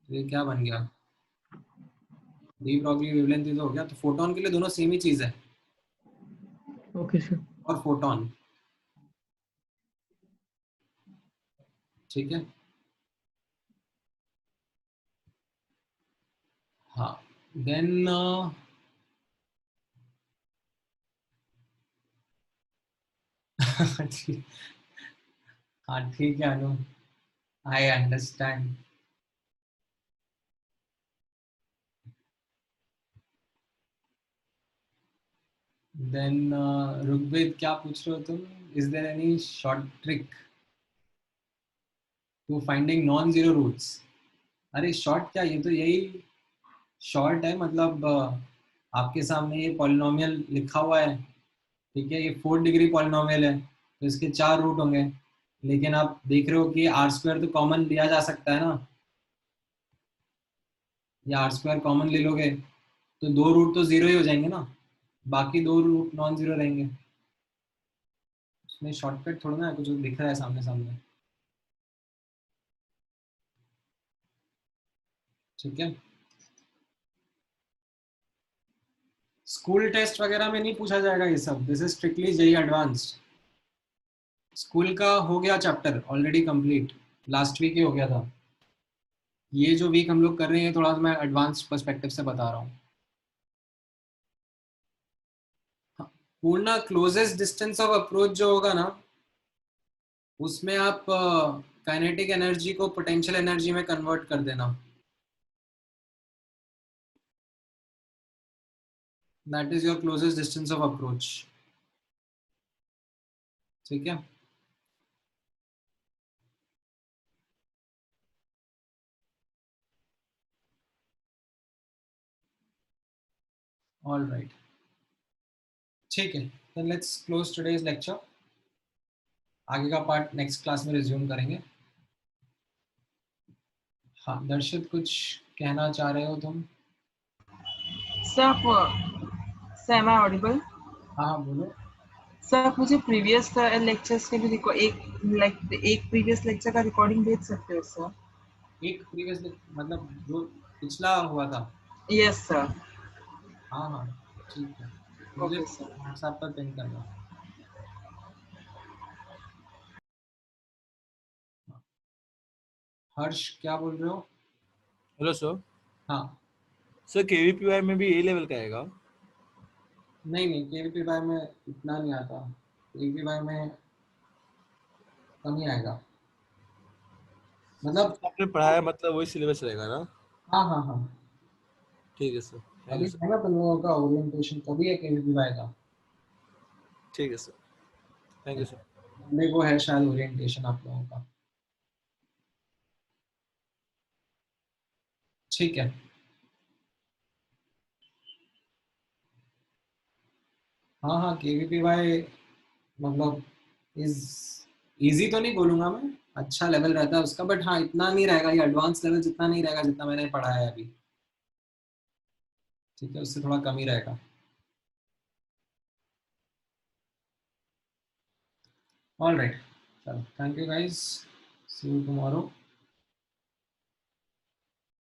ये क्या बन गया, डी ब्रॉगली वेवलेंथ ही तो हो गया। तो फोटॉन के लिए दोनों सेम ही चीज है, ओके सर। और फोटॉन, ठीक है। हाँ देन हाँ ठीक है Anu, I understand. Then Rigved क्या पूछ रहे हो तुम, is there any short trick to finding non zero roots? अरे शॉर्ट क्या, ये तो यही शॉर्ट है, मतलब आपके सामने ये पॉलिनोमियल लिखा हुआ है, ठीक है, ये 4 डिग्री पॉलिनोमियल है, तो इसके 4 रूट होंगे। लेकिन आप देख रहे हो कि r² तो कॉमन लिया जा सकता है ना, या r² कॉमन ले लोगे तो 2 रूट तो जीरो ही हो जाएंगे ना, बाकी 2 रूट नॉन जीरो रहेंगे। उसमें शॉर्टकट थोड़ा ना कुछ दिख रहा है सामने सामने, ठीक है। स्कूल टेस्ट वगैरह में नहीं पूछा जाएगा ये सब, this is strictly JEE advanced. School का हो गया chapter already complete, last week ही हो गया था। ये जो वीक हम लोग कर रहे हैं थोड़ा सा मैं एडवांस पर्सपेक्टिव से बता रहा हूँ। पूर्ण क्लोजेस्ट डिस्टेंस ऑफ अप्रोच जो होगा ना, उसमें आप काइनेटिक एनर्जी को पोटेंशियल एनर्जी में कन्वर्ट कर देना, that is your closest distance of approach, ठीक है। ऑल राइट, ठीक है, then let's close today's lecture. आगे का पार्ट नेक्स्ट क्लास में रिज्यूम करेंगे। हाँ दर्शित कुछ कहना चाह रहे हो तुम? Sir sir am I audible? हाँ हाँ बोलो। सर मुझे प्रीवियस लेक्चर्स के भी एक प्रीवियस लेक्चर का रिकॉर्डिंग भेज सकते हो सर? एक प्रीवियस मतलब जो पिछला हुआ था? Yes sir. हाँ हाँ ठीक है, मुझे ओके सर। व्हाट्सएप पर पिन करना। हर्ष क्या बोल रहे हो? Hello sir. हाँ सर केवीपीवाई में भी ए लेवल का आएगा? नहीं नहीं, केवीपीवाई में इतना नहीं आता, केवीपीवाई में कम ही आएगा, मतलब आपने पढ़ाया मतलब वही सिलेबस रहेगा ना? हाँ हाँ हाँ। ठीक है सर, थैंक अभी यू सर। है ना तुम लोगों का ओरिएंटेशन, कभी है केवीपीवाई का? ठीक है sir, thank you sir. Monday को है शायद ओरिएंटेशन आप लोगों का, ठीक है। हाँ हाँ केवीपीवाई मतलब इज इजी तो नहीं बोलूंगा मैं, अच्छा लेवल रहता है उसका, बट हाँ इतना नहीं रहेगा, ये एडवांस लेवल जितना नहीं रहेगा जितना मैंने पढ़ा है अभी, ठीक है, उससे थोड़ा कम ही रहेगा। ऑल राइट, चलो thank you guys, see you tomorrow.